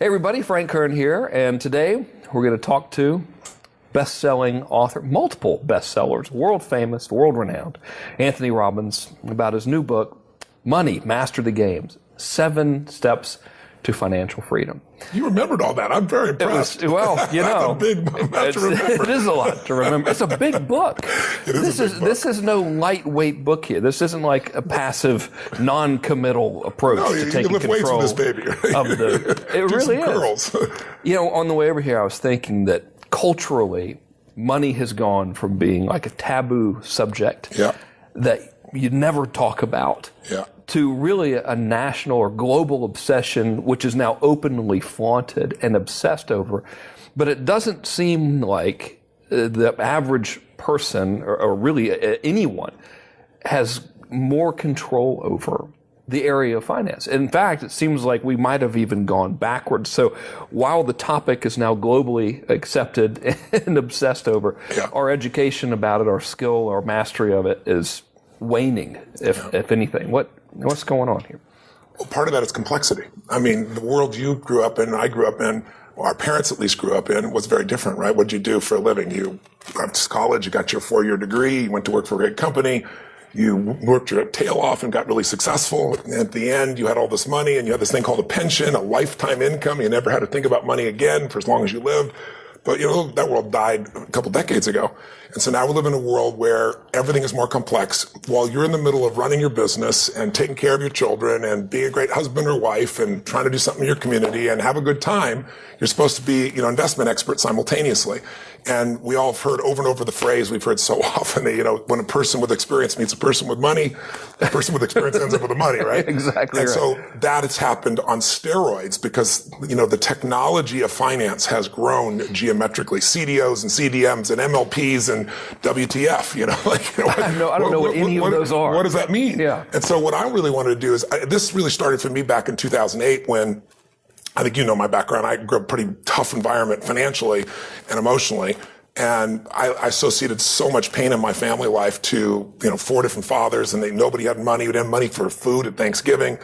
Hey everybody, Frank Kern here, and today we're going to talk to best-selling author, multiple bestsellers, world-famous, world-renowned, Anthony Robbins, about his new book, Money, Master the Games, 7 Steps to Financial Freedom. You remembered all that. I'm very impressed. Well, you know, That's a big amount to remember. It is a lot to remember. It's a big book. This is no lightweight book here. This isn't like a passive, non-committal approach to taking lift weights control with this baby. of the. It really is. Curls. You know, on the way over here, I was thinking that culturally, money has gone from being like a taboo subject that you never talk about. To really a national or global obsession, which is now openly flaunted and obsessed over. But it doesn't seem like the average person, or really anyone, has more control over the area of finance. In fact, it seems like we might have even gone backwards. So while the topic is now globally accepted and obsessed over, our education about it, our skill, our mastery of it is waning, if anything. What's going on here? Well, part of that is complexity. I mean, the world you grew up in, I grew up in, or our parents at least grew up in, was very different, right? What'd you do for a living? You went to college, you got your 4-year degree, you went to work for a great company, you worked your tail off and got really successful. And at the end, you had all this money and you had this thing called a pension, a lifetime income. You never had to think about money again for as long as you lived. But, you know, that world died a couple decades ago. And so now we live in a world where everything is more complex. While you're in the middle of running your business and taking care of your children and being a great husband or wife and trying to do something in your community and have a good time, you're supposed to be, you know, investment expert simultaneously. And we all have heard over and over the phrase we've heard so often that, you know, when a person with experience meets a person with money, the person with experience ends up with the money, right? Exactly. And right. so that has happened on steroids because, you know, the technology of finance has grown geometrically. CDOs and CDMs and MLPs and WTF, you know, like, you know, I don't know what any of those are. What does that mean? Yeah. And so what I really wanted to do is, this really started for me back in 2008 when, I think you know my background. I grew up in a pretty tough environment financially and emotionally. And I associated so much pain in my family life to, you know, 4 different fathers, and nobody had money. We didn't have money for food at Thanksgiving.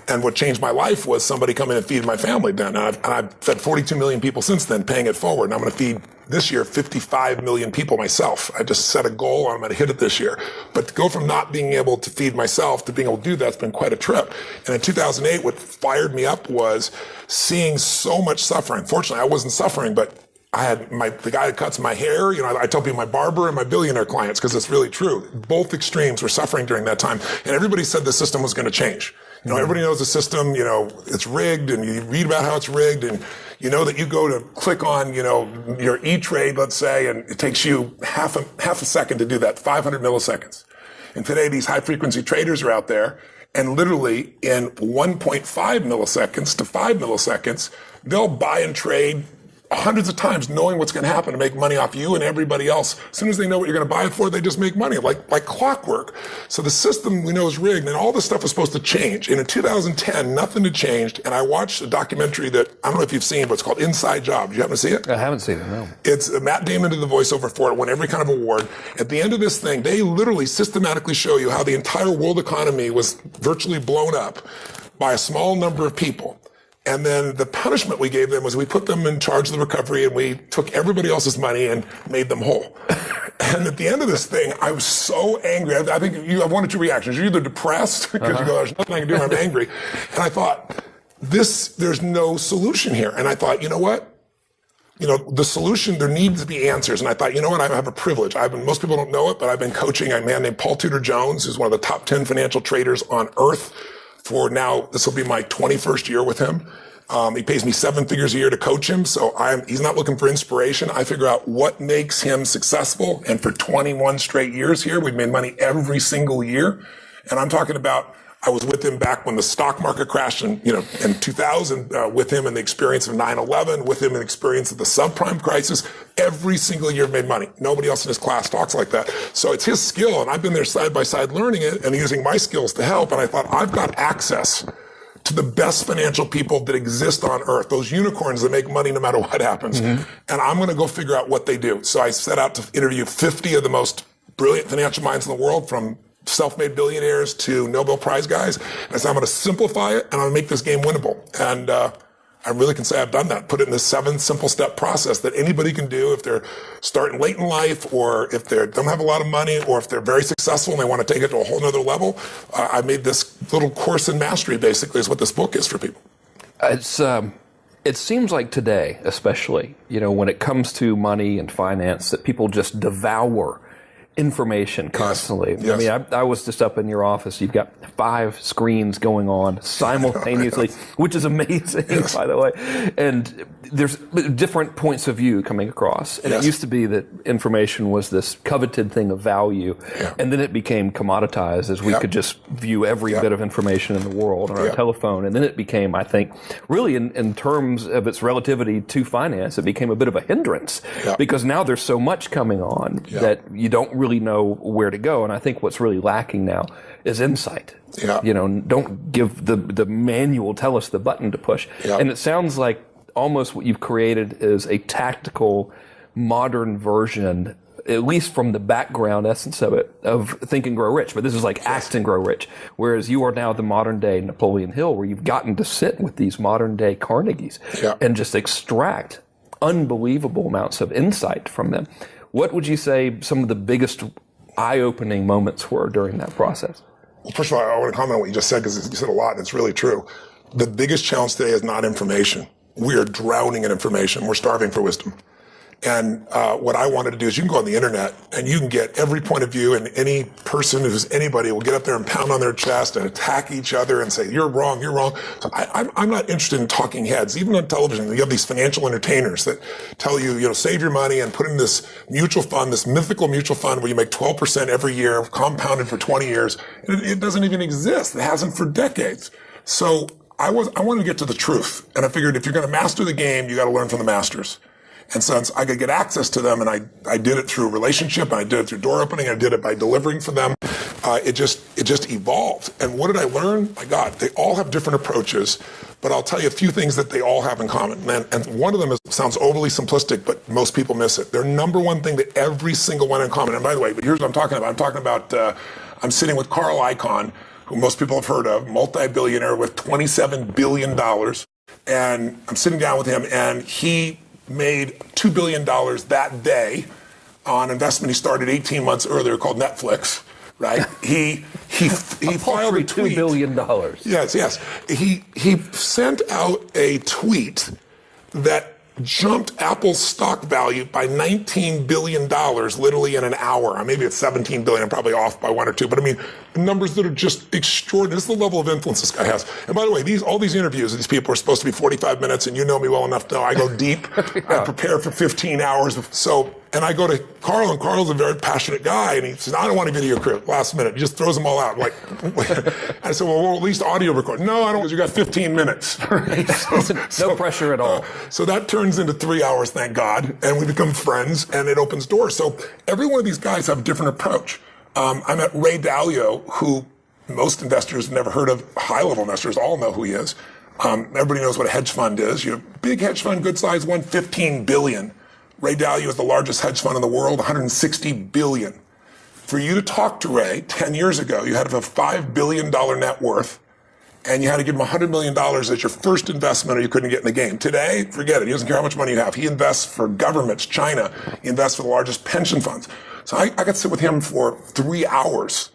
And what changed my life was somebody coming and feeding my family then. And I've fed 42 million people since then, paying it forward. And I'm going to feed this year 55 million people myself. I just set a goal and I'm going to hit it this year. But to go from not being able to feed myself to being able to do that's been quite a trip. And in 2008, what fired me up was seeing so much suffering. Fortunately, I wasn't suffering, but I had the guy that cuts my hair, you know, I tell people my barber and my billionaire clients, because it's really true. Both extremes were suffering during that time. And everybody said the system was going to change. You know, everybody knows the system, you know, it's rigged, and you read about how it's rigged, and you know that you go to click on, you know, your E-Trade, let's say, and it takes you half a second to do that, 500 milliseconds. And today these high frequency traders are out there, and literally in 1.5 milliseconds to 5 milliseconds, they'll buy and trade hundreds of times knowing what's going to happen to make money off you and everybody else. As soon as they know what you're going to buy it for, they just make money like clockwork. So the system we know is rigged, and all this stuff was supposed to change. And in 2010, nothing had changed. And I watched a documentary that, I don't know if you've seen, but it's called Inside Job. Did you happen to see it? I haven't seen it, no. It's Matt Damon did the voiceover for it, won every kind of award. At the end of this thing, they literally systematically show you how the entire world economy was virtually blown up by a small number of people. And then the punishment we gave them was we put them in charge of the recovery, and we took everybody else's money and made them whole. And at the end of this thing, I was so angry. I think you have 1 or 2 reactions. You're either depressed because you go, there's nothing I can do, I'm angry. And I thought, there's no solution here. And I thought, you know what? You know, the solution, there needs to be answers. And I thought, you know what? I have a privilege. Most people don't know it, but I've been coaching a man named Paul Tudor Jones, who's one of the top 10 financial traders on earth. For now, this will be my 21st year with him. He pays me 7 figures a year to coach him. So he's not looking for inspiration. I figure out what makes him successful. And for 21 straight years here, we've made money every single year. And I'm talking about, I was with him back when the stock market crashed in 2000, with him in the experience of 9/11, with him in the experience of the subprime crisis. Every single year made money. Nobody else in his class talks like that. So it's his skill, and I've been there side by side learning it and using my skills to help. And I thought, I've got access to the best financial people that exist on earth, those unicorns that make money no matter what happens. And I'm going to go figure out what they do. So I set out to interview 50 of the most brilliant financial minds in the world, from self-made billionaires to Nobel Prize guys. And I said, I'm going to simplify it, and I'm going to make this game winnable. And I really can say I've done that. Put it in this 7 simple step process that anybody can do if they're starting late in life, or if they don't have a lot of money, or if they're very successful and they want to take it to a whole nother level. I made this little course in mastery, basically, is what this book is for people. It seems like today, especially, when it comes to money and finance, that people just devour information constantly. Yes. I mean, I was just up in your office. You've got 5 screens going on simultaneously, which is amazing, by the way. And there's different points of view coming across. And it used to be that information was this coveted thing of value. And then it became commoditized as we could just view every bit of information in the world on our telephone. And then it became, I think, really in terms of its relativity to finance, it became a bit of a hindrance because now there's so much coming on that you don't really know where to go. And I think what's really lacking now is insight. Don't give the manual, tell us the button to push. And it sounds like almost what you've created is a tactical, modern version, at least from the background essence of it, of Think and Grow Rich. But this is like Act and Grow Rich. Whereas you are now the modern day Napoleon Hill, where you've gotten to sit with these modern day Carnegies and just extract unbelievable amounts of insight from them. What would you say some of the biggest eye-opening moments were during that process? Well, first of all, I want to comment on what you just said, because you said a lot, and it's really true. The biggest challenge today is not information. We are drowning in information. We're starving for wisdom. And what I wanted to do is you can go on the internet and you can get every point of view, and any person who's anybody will get up there and pound on their chest and attack each other and say, you're wrong, you're wrong. So I'm not interested in talking heads. Even on television, you have these financial entertainers that tell you, save your money and put in this mutual fund, this mythical mutual fund where you make 12% every year, compounded for 20 years. It doesn't even exist. It hasn't for decades. So I wanted to get to the truth. And I figured if you're going to master the game, you got to learn from the masters. And since I could get access to them, and I did it through relationship, and I did it through door opening, I did it by delivering for them, it just evolved. And what did I learn? My God, they all have different approaches, but I'll tell you a few things that they all have in common. And one of them sounds overly simplistic, but most people miss it. Their number one thing that every single one in common, and by the way, but here's what I'm talking about. I'm talking about, I'm sitting with Carl Icahn, who most people have heard of, multi-billionaire with $27 billion. And I'm sitting down with him, and he made $2 billion that day on investment he started 18 months earlier called Netflix, right? He filed a tweet. $2 billion. Yes. He sent out a tweet that jumped Apple's stock value by $19 billion literally in an hour. Maybe it's $17 billion. I'm probably off by 1 or 2. But I mean, numbers that are just extraordinary. This is the level of influence this guy has. And by the way, all these interviews of these people are supposed to be 45 minutes, and you know me well enough to know I go deep. I prepare for 15 hours. And I go to Carl, and Carl's a very passionate guy, and he says, I don't want a video crew. Last minute. He just throws them all out. I'm like, I said, well, at least audio record. No, I don't, because you got 15 minutes. No pressure at all. So that turns into 3 hours, thank God, and we become friends, and it opens doors. So every one of these guys have a different approach. I met Ray Dalio, who most investors have never heard of. High-level investors all know who he is. Everybody knows what a hedge fund is. Big hedge fund, good size one, $15 billion. Ray Dalio is the largest hedge fund in the world, $160 billion. For you to talk to Ray 10 years ago, you had to have a $5 billion net worth, and you had to give him $100 million as your first investment, or you couldn't get in the game. Today, forget it. He doesn't care how much money you have. He invests for governments, China. He invests for the largest pension funds. So I got to sit with him for 3 hours,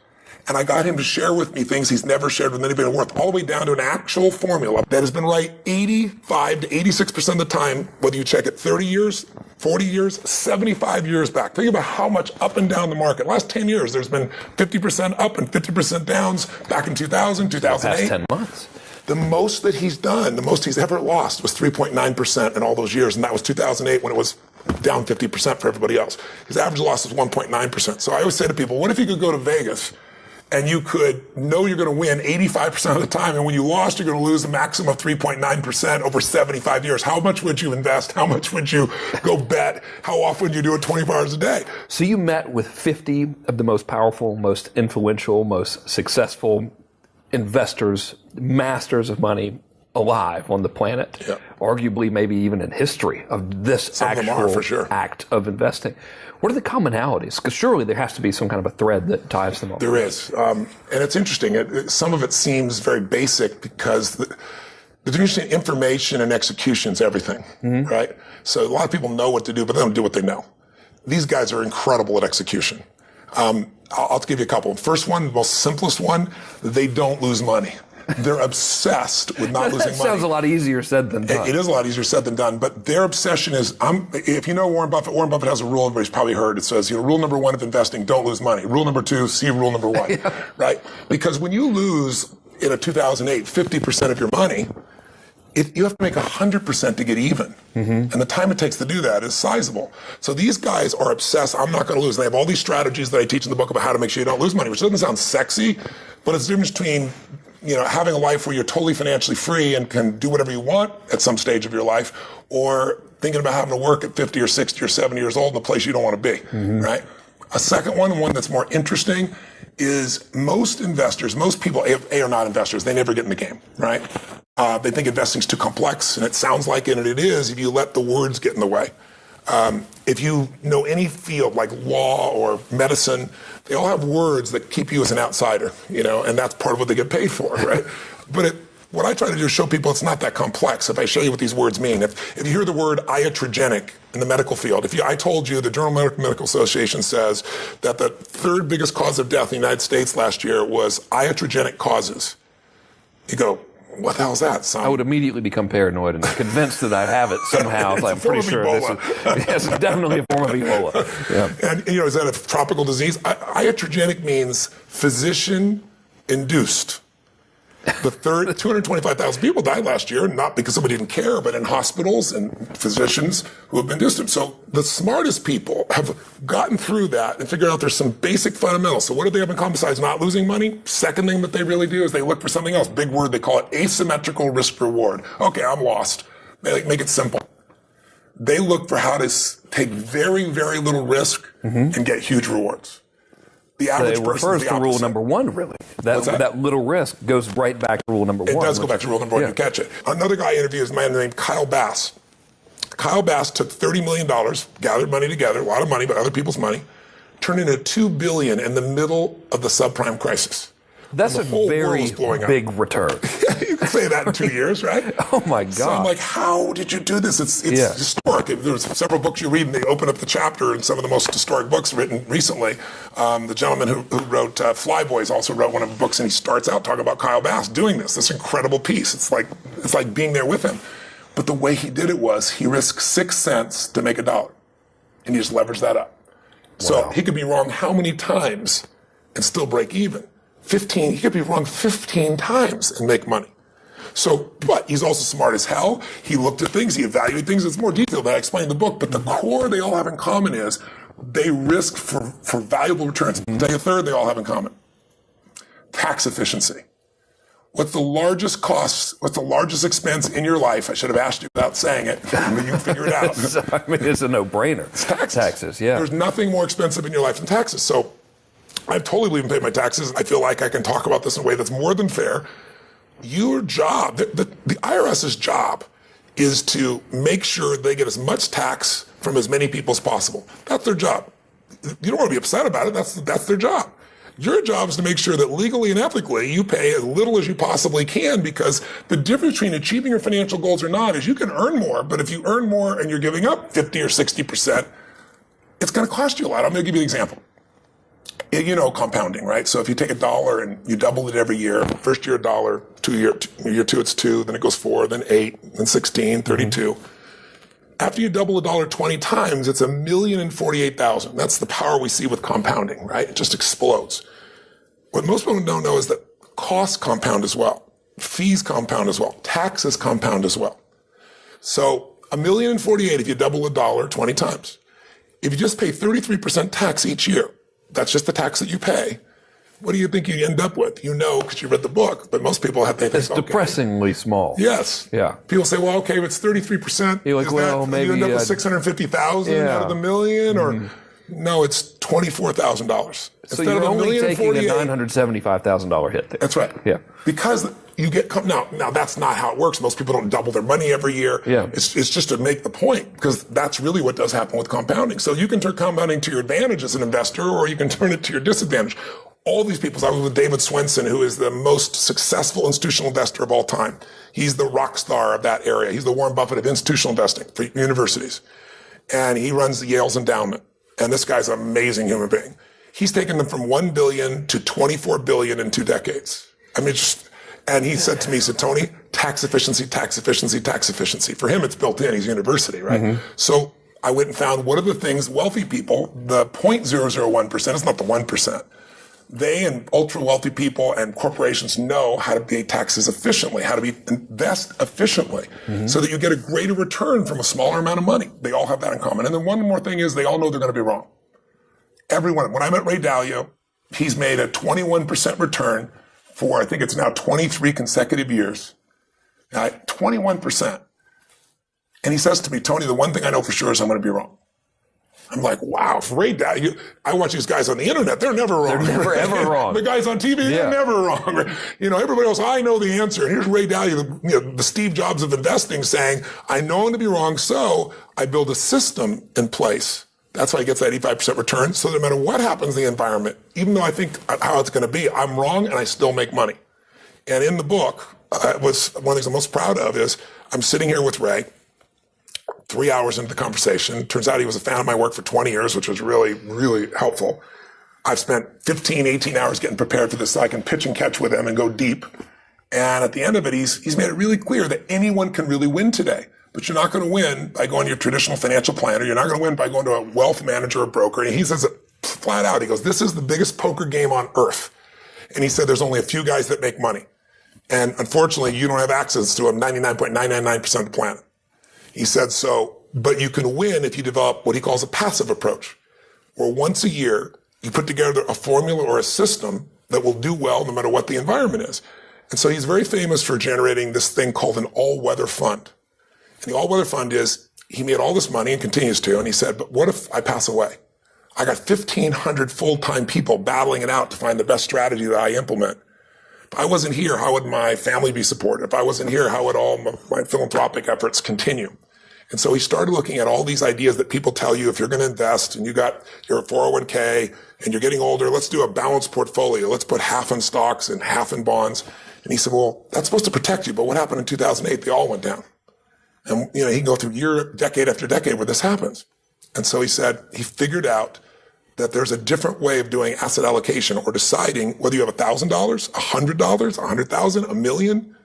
and I got him to share with me things he's never shared with anybody on earth, all the way down to an actual formula that has been right 85 to 86% of the time, whether you check it 30 years, 40 years, 75 years back. Think about how much up and down the market. Last 10 years, there's been 50% up and 50% downs back in 2000, 2008. Past 10 months. The most that he's done, the most he's ever lost was 3.9% in all those years, and that was 2008 when it was down 50% for everybody else. His average loss was 1.9%. So I always say to people, what if you could go to Vegas and you could know you're going to win 85% of the time, and when you lost, you're going to lose a maximum of 3.9% over 75 years. How much would you invest? How much would you go bet? How often would you do it 24 hours a day? So you met with 50 of the most powerful, most influential, most successful investors, masters of money alive on the planet, arguably maybe even in history of this actual act of investing. What are the commonalities? Because surely there has to be some kind of a thread that ties them all. There is. And it's interesting. Some of it seems very basic because the difference between information and execution is everything, right? So a lot of people know what to do, but they don't do what they know. These guys are incredible at execution. I'll give you a couple. First one, the most simplest one, they don't lose money. They're obsessed with not losing money. That sounds a lot easier said than done. It is a lot easier said than done, but their obsession is, if you know Warren Buffett has a rule everybody's probably heard. It says, rule number 1 of investing, don't lose money. Rule number 2, see rule number 1, right? Because when you lose in a 2008, 50% of your money, you have to make 100% to get even. And the time it takes to do that is sizable. So these guys are obsessed. I'm not going to lose. They have all these strategies that I teach in the book about how to make sure you don't lose money, which doesn't sound sexy, but it's the difference between having a life where you're totally financially free and can do whatever you want at some stage of your life, or thinking about having to work at 50 or 60 or 70 years old in a place you don't want to be, right? A second one that's more interesting, is most investors, most people are not investors. They never get in the game, right? They think investing's too complex, and it sounds like it, and it is if you let the words get in the way. If you know any field like law or medicine, they all have words that keep you as an outsider, and that's part of what they get paid for, right? But what I try to do is show people it's not that complex. If I show you what these words mean, if you hear the word iatrogenic in the medical field, I told you the Journal of Medical Association says that the 3rd biggest cause of death in the United States last year was iatrogenic causes. You go, what the hell is that, son? I would immediately become paranoid and convinced that I have it somehow. I'm pretty sure this is definitely a form of Ebola. Yeah. And is that a tropical disease? Iatrogenic means physician-induced. The 225,000 people died last year, not because somebody didn't care, but in hospitals and physicians who have been induced. So the smartest people have gotten through that and figured out there's some basic fundamentals. So what do they have in common besides not losing money? Second thing that they really do is they look for something else. Big word, they call it asymmetrical risk reward. Okay, I'm lost. Make it simple. They look for how to take very, very little risk and get huge rewards. The average person refers to rule number 1, really. That little risk goes right back to rule number 1. It does go back to rule number 1. You catch it. Another guy I interviewed is a man named Kyle Bass. Kyle Bass took $30 million, gathered money together, a lot of money, but other people's money, turned into $2 billion in the middle of the subprime crisis. That's a very big return. You can say that in 2 years, right? Oh my God. So I'm like, how did you do this? It's historic. There's several books you read and they open up the chapter in some of the most historic books written recently. The gentleman who wrote Flyboys also wrote one of the books, and he starts out talking about Kyle Bass doing this incredible piece. It's like being there with him. But the way he did it was he risked 6 cents to make $1, and he just leveraged that up. So he could be wrong how many times and still break even? 15, he could be wrong 15 times and make money. So, but he's also smart as hell. He looked at things, he evaluated things. It's more detailed than I explained in the book, but the core they all have in common is they risk for valuable returns. I'll tell you a third they all have in common. Tax efficiency. What's the largest cost, what's the largest expense in your life? I should have asked you without saying it, but you can figure it out. It's a no-brainer. It's taxes. Taxes, yeah. There's nothing more expensive in your life than taxes. So I totally believe in paying my taxes. I feel like I can talk about this in a way that's more than fair. Your job, the IRS's job is to make sure they get as much tax from as many people as possible. That's their job. You don't want to be upset about it. That's their job. Your job is to make sure that legally and ethically you pay as little as you possibly can, because the difference between achieving your financial goals or not is you can earn more, but if you earn more and you're giving up 50 or 60%, it's going to cost you a lot. I'm going to give you an example. Compounding, right? So if you take $1 and you double it every year, first year $1, year 2 it's 2, then it goes 4, then 8, then 16, 32. After you double $1 20 times, it's $1,048,000. That's the power we see with compounding, right? It just explodes. What most people don't know is that costs compound as well. Fees compound as well. Taxes compound as well. So $1,048,000 if you double $1 20 times. If you just pay 33% tax each year, that's just the tax that you pay. What do you think you end up with? Because you read the book, but most people have, it's depressingly small. Yes. Yeah. People say, well, okay, if it's 33%, you're like, maybe you end up with 650,000 out of the million, or No, it's $24,000. So you're only taking a $975,000 hit there. That's right. Yeah. Because you get, now that's not how it works. Most people don't double their money every year. Yeah. It's just to make the point, because that's really what does happen with compounding. So you can turn compounding to your advantage as an investor, or you can turn it to your disadvantage. All these people, I was with David Swenson, who is the most successful institutional investor of all time. He's the rock star of that area. He's the Warren Buffett of institutional investing for universities. And he runs the Yale's endowment. And this guy's an amazing human being. He's taken them from 1 billion to 24 billion in 2 decades. I mean, and he said to me, he said, Tony, tax efficiency, tax efficiency, tax efficiency. For him, it's built in. He's a university, right? Mm-hmm. So I went and found what are the things wealthy people, the 0.001%, it's not the 1%. They and ultra wealthy people and corporations know how to pay taxes efficiently, how to invest efficiently, so that you get a greater return from a smaller amount of money. They all have that in common. And then one more thing is they all know they're going to be wrong. Everyone. When I met Ray Dalio, he's made a 21% return for, I think it's now 23 consecutive years. 21%. And he says to me, Tony, the one thing I know for sure is I'm going to be wrong. I'm like, wow, for Ray Dalio, I watch these guys on the internet, they're never wrong. They're never, ever wrong. The guys on TV, they're never wrong. You know, everybody else, I know the answer. And here's Ray Dalio, the Steve Jobs of investing, saying, I know I'm going to be wrong, so I build a system in place. That's why he gets that 85% return. So no matter what happens in the environment, even though I think how it's going to be, I'm wrong and I still make money. And in the book, one of the things I'm most proud of is I'm sitting here with Ray, 3 hours into the conversation. Turns out he was a fan of my work for 20 years, which was really, really helpful. I've spent 15, 18 hours getting prepared for this so I can pitch and catch with him and go deep. And at the end of it, he's made it really clear that anyone can really win today. But you're not going to win by going to your traditional financial planner. You're not going to win by going to a wealth manager or broker. And he says it flat out. He goes, this is the biggest poker game on earth. And he said there's only a few guys that make money. And unfortunately, you don't have access to 99.999% of the planet. He said, but you can win if you develop what he calls a passive approach, where once a year you put together a formula or a system that will do well no matter what the environment is. And so he's very famous for generating this thing called an all-weather fund. And the all-weather fund is, he made all this money and continues to, and he said, but what if I pass away? I got 1,500 full-time people battling it out to find the best strategy that I implement. If I wasn't here, how would my family be supported? If I wasn't here, how would all my philanthropic efforts continue? And so he started looking at all these ideas that people tell you if you're going to invest and you got your 401k and you're getting older, let's do a balanced portfolio. Let's put half in stocks and half in bonds. And he said, well, that's supposed to protect you. But what happened in 2008? They all went down. And, you know, he can go through decade after decade where this happens. And so he said he figured out that there's a different way of doing asset allocation or deciding whether you have $1,000, $100, $100,000, $1 million.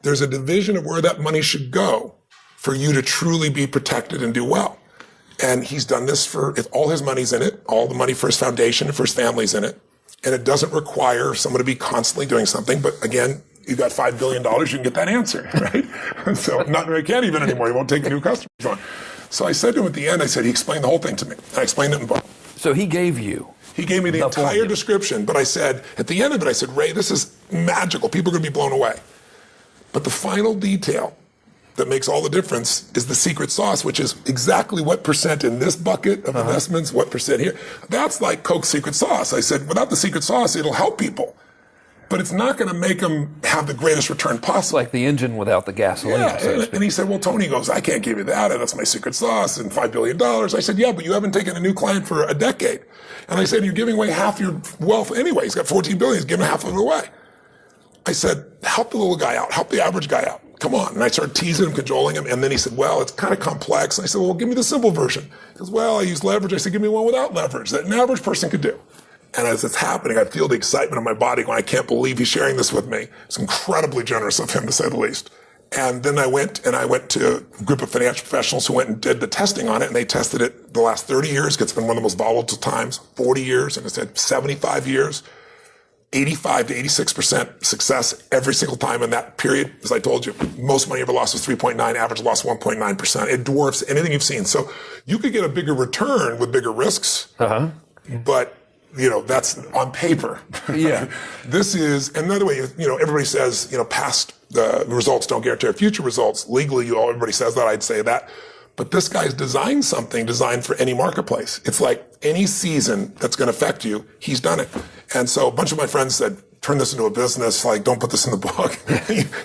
There's a division of where that money should go for you to truly be protected and do well. And he's done this for, all his money's in it, all the money for his foundation and for his family's in it. And it doesn't require someone to be constantly doing something. But again, you've got $5 billion, you can get that answer, right? So I can't even anymore. He won't take new customers on. So I said to him at the end, he explained the whole thing to me. I explained it in the book. So he gave me the entire description, but I said, at the end of it, I said, Ray, this is magical. People are going to be blown away. But the final detail that makes all the difference is the secret sauce, which is exactly what percent in this bucket of investments, what percent here. That's like Coke's secret sauce. I said, without the secret sauce, it'll help people. But it's not going to make them have the greatest return possible. It's like the engine without the gasoline. Yeah, and he said, well, Tony goes, I can't give you that. That's my secret sauce and $5 billion. I said, yeah, but you haven't taken a new client for a decade. And I said, you're giving away half your wealth anyway. He's got 14 billion. He's giving half of it away. I said, help the little guy out. Help the average guy out. Come on. And I started teasing him, cajoling him. And then he said, well, it's kind of complex. And I said, well, give me the simple version. He goes, well, I use leverage. I said, give me one without leverage that an average person could do. And as it's happening, I feel the excitement in my body going, I can't believe he's sharing this with me. It's incredibly generous of him, to say the least. And then I went to a group of financial professionals who went and did the testing on it, and they tested it the last 30 years, because it's been one of the most volatile times, 40 years, and it said 75 years, 85 to 86% success every single time in that period. As I told you, most money ever lost was 3.9, average loss 1.9%. It dwarfs anything you've seen. So you could get a bigger return with bigger risks, but that's on paper. Yeah. This is, and another way, everybody says, past results don't guarantee future results. Legally, everybody says that. I'd say that. But this guy's designed something designed for any marketplace. It's like any season that's going to affect you, he's done it. And so a bunch of my friends said, turn this into a business. Like, don't put this in the book.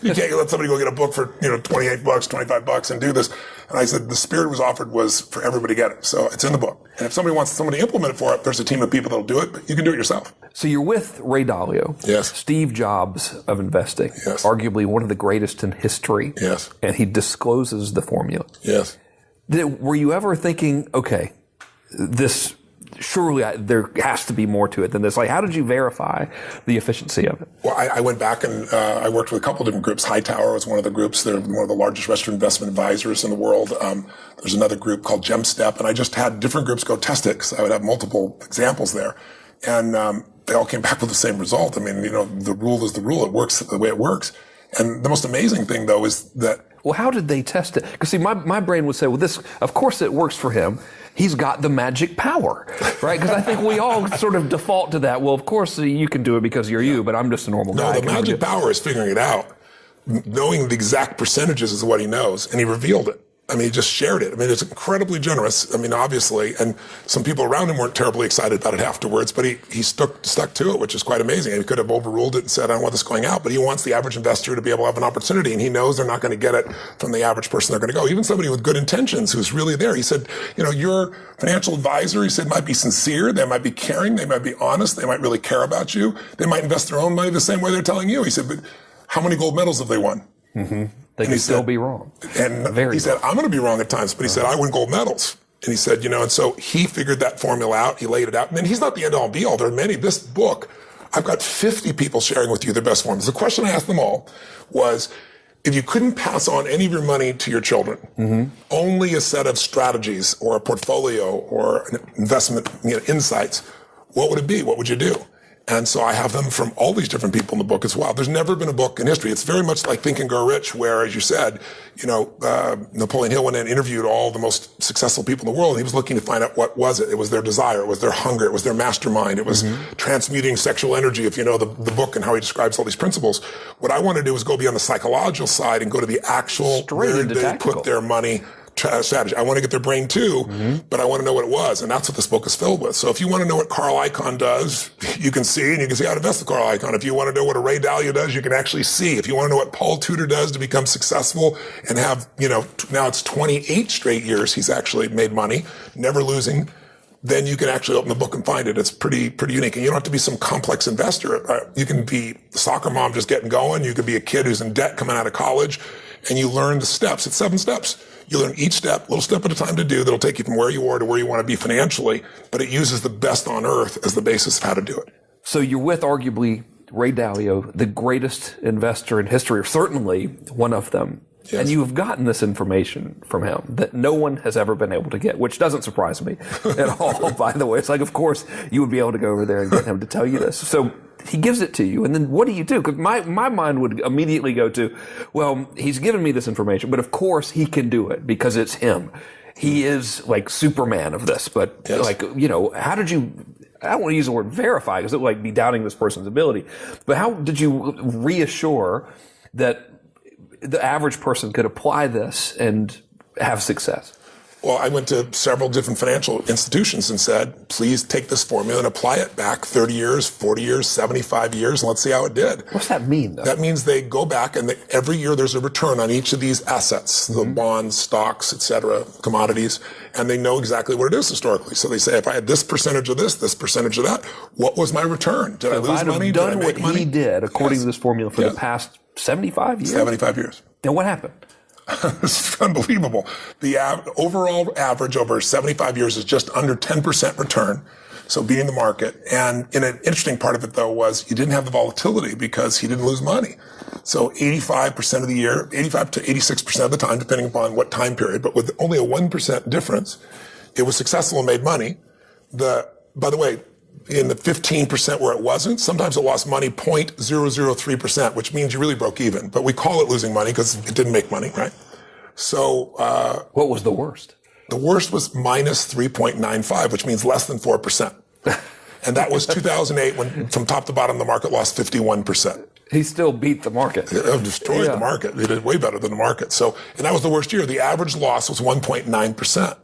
You can't let somebody go get a book for, $28, $25 and do this. And I said, the spirit was offered was for everybody to get it. So it's in the book. And if somebody wants somebody to implement it for it, there's a team of people that'll do it, but you can do it yourself. So you're with Ray Dalio. Yes. Steve Jobs of investing. Yes. Arguably one of the greatest in history. Yes. And he discloses the formula. Yes. Were you ever thinking, okay, this, surely there has to be more to it than this? Like, how did you verify the efficiency of it? Well, I went back and I worked with a couple of different groups. Hightower was one of the groups. They're one of the largest registered investment advisors in the world. There's another group called GemStep, and I just had different groups go test it because I would have multiple examples there. And they all came back with the same result. I mean, the rule is the rule. It works the way it works. And the most amazing thing, though, is that... Well, how did they test it? Because, see, my brain would say, well, this, of course it works for him. He's got the magic power, right? Because I think we all sort of default to that. Well, of course you can do it because you're you, but I'm just a normal guy. No, the magic power is figuring it out. Knowing the exact percentages is what he knows, and he revealed it. I mean, he just shared it. I mean, it's incredibly generous. I mean, obviously, and some people around him weren't terribly excited about it afterwards, but he stuck to it, which is quite amazing. And he could have overruled it and said, I don't want this going out, but he wants the average investor to be able to have an opportunity, and he knows they're not going to get it from the average person they're going to go. Even somebody with good intentions who's really there. He said, your financial advisor, he said, might be sincere, they might be caring, they might be honest, they might really care about you. They might invest their own money the same way they're telling you. He said, but how many gold medals have they won? Mm-hmm. They can still be wrong. And he said, I'm going to be wrong at times, but he said, I win gold medals. And he said, and so he figured that formula out. He laid it out. And then he's not the end all be all. There are many. This book, I've got 50 people sharing with you their best formulas. The question I asked them all was, if you couldn't pass on any of your money to your children, only a set of strategies or a portfolio or an investment insights, what would it be? What would you do? And so I have them from all these different people in the book as well. There's never been a book in history. It's very much like Think and Grow Rich, where, as you said, Napoleon Hill went in and interviewed all the most successful people in the world. And he was looking to find out what was it. It was their desire. It was their hunger. It was their mastermind. It was transmuting sexual energy, if you know the book and how he describes all these principles. What I want to do is go beyond the psychological side and go to the actual where they put their money strategy. I want to get their brain too, but I want to know what it was. And that's what this book is filled with. So if you want to know what Carl Icahn does, you can see, and you can see how to invest with Carl Icahn. If you want to know what a Ray Dalio does, you can actually see. If you want to know what Paul Tudor does to become successful and have, now it's 28 straight years he's actually made money, never losing, then you can actually open the book and find it. It's pretty unique. And you don't have to be some complex investor. You can be a soccer mom just getting going. You could be a kid who's in debt coming out of college, and you learn the steps. It's 7 steps. You learn each step, little step at a time to do, that'll take you from where you are to where you want to be financially, but it uses the best on earth as the basis of how to do it. So you're with arguably Ray Dalio, the greatest investor in history, or certainly one of them. Yes. And you have gotten this information from him that no one has ever been able to get, which doesn't surprise me at all, by the way. It's like, of course, you would be able to go over there and get him to tell you this. So he gives it to you, and then what do you do? Because my mind would immediately go to, well, he's given me this information, but of course he can do it because it's him. He is like Superman of this, but how did you, I don't want to use the word verify because it would be doubting this person's ability, but how did you reassure that the average person could apply this and have success? Well, I went to several different financial institutions and said, please take this formula and apply it back 30 years, 40 years, 75 years, and let's see how it did. What's that mean, though? That means they go back and every year there's a return on each of these assets, the bonds, stocks, et cetera, commodities, and they know exactly what it is historically. So they say, if I had this percentage of this percentage of that, what was my return? Did I lose money? Did I make money? He did, according to this formula, for the past 75 years? 75 years. And what happened? It's unbelievable. The overall average over 75 years is just under 10% return, so beating the market. And an interesting part of it, though, was you didn't have the volatility because he didn't lose money. So 85% of the year, 85 to 86% of the time, depending upon what time period, but with only a 1% difference, it was successful and made money. By the way, in the 15% where it wasn't, sometimes it lost money 0.003%, which means you really broke even. But we call it losing money because it didn't make money, right? So, what was the worst? The worst was minus 3.95, which means less than 4%. And that was 2008 when from top to bottom the market lost 51%. He still beat the market. It destroyed the market. He did way better than the market. So, and that was the worst year. The average loss was 1.9%.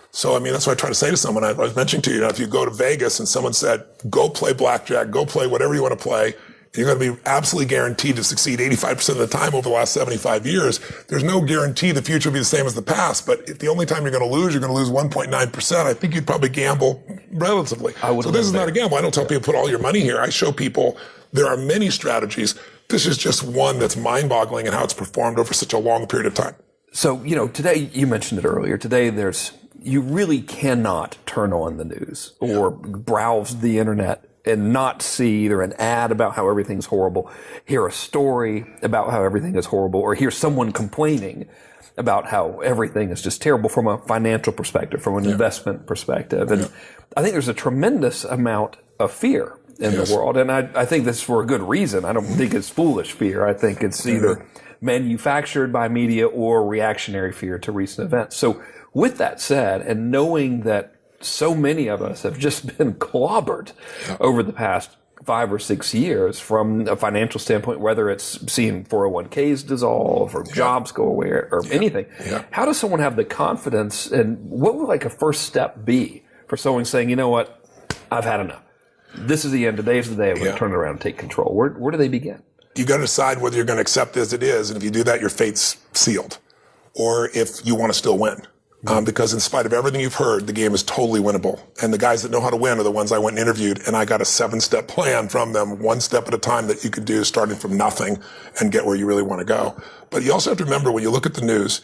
So, I mean, that's what I try to say to someone. I was mentioning to you, if you go to Vegas and someone said, go play blackjack, go play whatever you want to play, and you're going to be absolutely guaranteed to succeed 85% of the time over the last 75 years. There's no guarantee the future will be the same as the past, but if the only time you're going to lose 1.9%, I think you'd probably gamble relatively. So this is not a gamble. I don't tell people put all your money here. I show people there are many strategies. This is just one that's mind-boggling in how it's performed over such a long period of time. So, today, you mentioned it earlier, today you really cannot turn on the news or browse the internet and not see either an ad about how everything's horrible, hear a story about how everything is horrible, or hear someone complaining about how everything is just terrible from a financial perspective, from an investment perspective. And I think there's a tremendous amount of fear in the world. And I think this is for a good reason. I don't think it's foolish fear. I think it's either manufactured by media or reactionary fear to recent events. So with that said, and knowing that so many of us have just been clobbered over the past 5 or 6 years from a financial standpoint, whether it's seeing 401ks dissolve or jobs go away or anything. How does someone have the confidence, and what would like a first step be for someone saying, you know what, I've had enough. This is the end. Today's the day. I'm going to turn it around and take control. Where do they begin? You got to decide whether you're going to accept it as it is. And if you do that, your fate's sealed. Or if you want to still win. Because in spite of everything you've heard, the game is totally winnable. And the guys that know how to win are the ones I went and interviewed. And I got a 7-step plan from them, one step at a time, that you could do starting from nothing and get where you really want to go. But you also have to remember, when you look at the news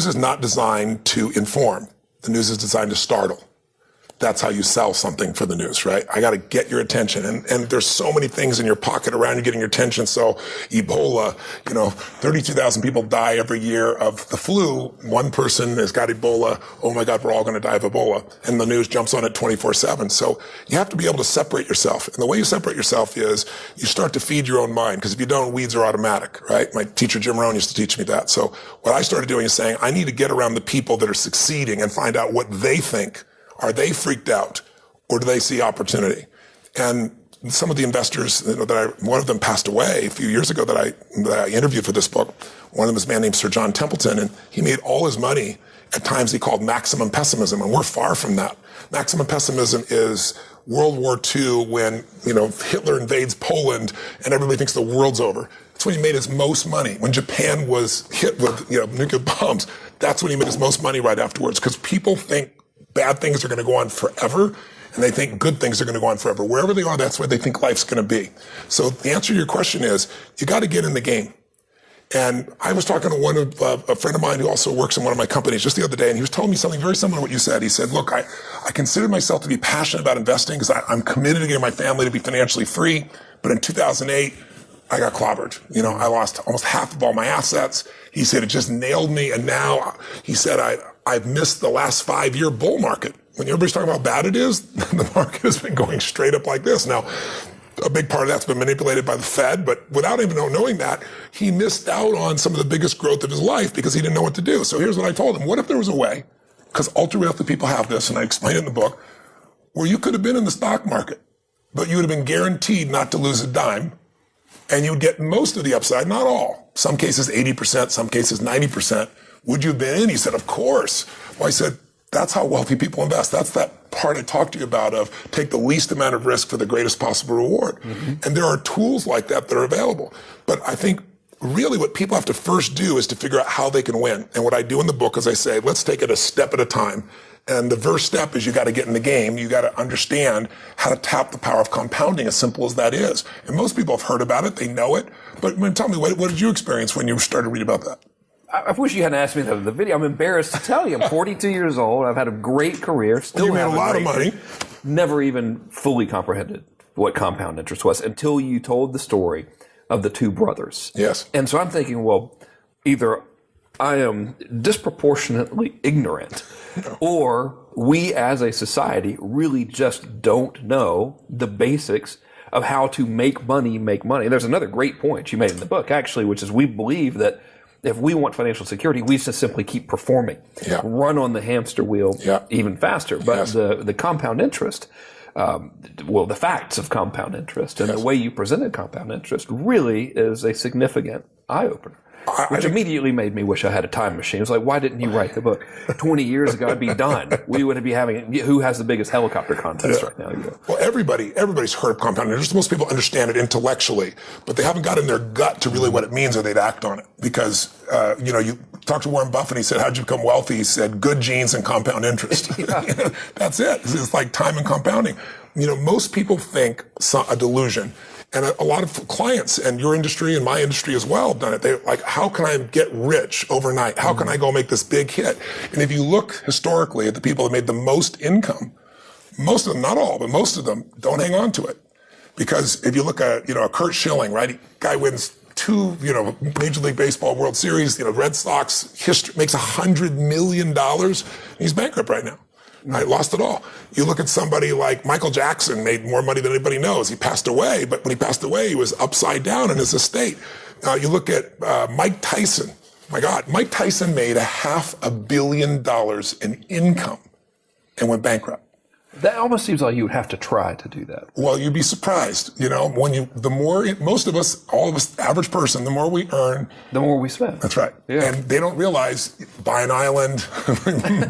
is not designed to inform. The news is designed to startle. That's how you sell something for the news, right? I got to get your attention. And there's so many things in your pocket around you getting your attention. So Ebola, 32,000 people die every year of the flu. One person has got Ebola. Oh my God, we're all going to die of Ebola. And the news jumps on it 24/7. So you have to be able to separate yourself. And the way you separate yourself is you start to feed your own mind. Because if you don't, weeds are automatic, right? My teacher, Jim Rohn, used to teach me that. So what I started doing is saying, I need to get around the people that are succeeding and find out what they think. Are they freaked out, or do they see opportunity? And some of the investors one of them passed away a few years ago that I interviewed for this book. One of them is a man named Sir John Templeton, and he made all his money at times he called maximum pessimism, and we're far from that. Maximum pessimism is World War II when, Hitler invades Poland and everybody thinks the world's over. That's when he made his most money. When Japan was hit with, nuclear bombs, that's when he made his most money right afterwards, because people think bad things are going to go on forever, and they think good things are going to go on forever. Wherever they are, that's where they think life's going to be. So the answer to your question is, you got to get in the game. And I was talking to a friend of mine who also works in one of my companies just the other day, and he was telling me something very similar to what you said. He said, look, I consider myself to be passionate about investing because I'm committed to getting my family to be financially free. But in 2008, I got clobbered. I lost almost half of all my assets. He said it just nailed me. And now he said, I've missed the last 5-year bull market. When everybody's talking about how bad it is, the market has been going straight up like this. Now, a big part of that's been manipulated by the Fed, but without even knowing that, he missed out on some of the biggest growth of his life because he didn't know what to do. So here's what I told him. What if there was a way, because ultra-wealthy people have this, and I explain it in the book, where you could have been in the stock market, but you would have been guaranteed not to lose a dime, and you would get most of the upside, not all. Some cases 80%, some cases 90%. Would you have been in? He said, of course. Well, I said, that's how wealthy people invest. That's that part I talked to you about of take the least amount of risk for the greatest possible reward. Mm-hmm. And there are tools like that that are available. But I think really what people have to first do is to figure out how they can win. And what I do in the book is I say, let's take it a step at a time. And the first step is you got to get in the game. You got to understand how to tap the power of compounding, as simple as that is. And most people have heard about it. They know it. But tell me, what did you experience when you started to read about that? I wish you hadn't asked me the video. I'm embarrassed to tell you. I'm 42 years old. I've had a great career. Still made a lot of money. Never even fully comprehended what compound interest was until you told the story of the two brothers. Yes. And so I'm thinking, well, either I am disproportionately ignorant or we as a society really just don't know the basics of how to make money. And there's another great point you made in the book, actually, which is we believe that if we want financial security, we just simply keep performing, run on the hamster wheel even faster. But the compound interest, the facts of compound interest and the way you presented compound interest really is a significant eye-opener. Which immediately made me wish I had a time machine. It was like, why didn't you write the book 20 years ago? I'd be done. We would be having who has the biggest helicopter contest right now. Well, everybody's heard of compound interest. Most people understand it intellectually, but they haven't got in their gut to really what it means, or they'd act on it. Because you talk to Warren Buffett, he said, "How'd you become wealthy?" He said, "Good genes and compound interest." That's it. It's like time and compounding. Most people think a delusion. And a lot of clients and your industry and my industry as well have done it. They're like, how can I get rich overnight? How can I go make this big hit? And if you look historically at the people that made the most income, most of them, not all, but most of them don't hang on to it. Because if you look at, a Kurt Schilling, right? Guy wins 2, Major League Baseball World Series, Red Sox history, makes $100 million. He's bankrupt right now. I lost it all. You look at somebody like Michael Jackson, made more money than anybody knows. He passed away, but when he passed away, he was upside down in his estate. You look at Mike Tyson. My God, Mike Tyson made $500 million in income and went bankrupt. That almost seems like you would have to try to do that. Well, you'd be surprised. Most of us, all of us, average person, the more we earn, the more we spend. That's right. Yeah. And they don't realize, buy an island,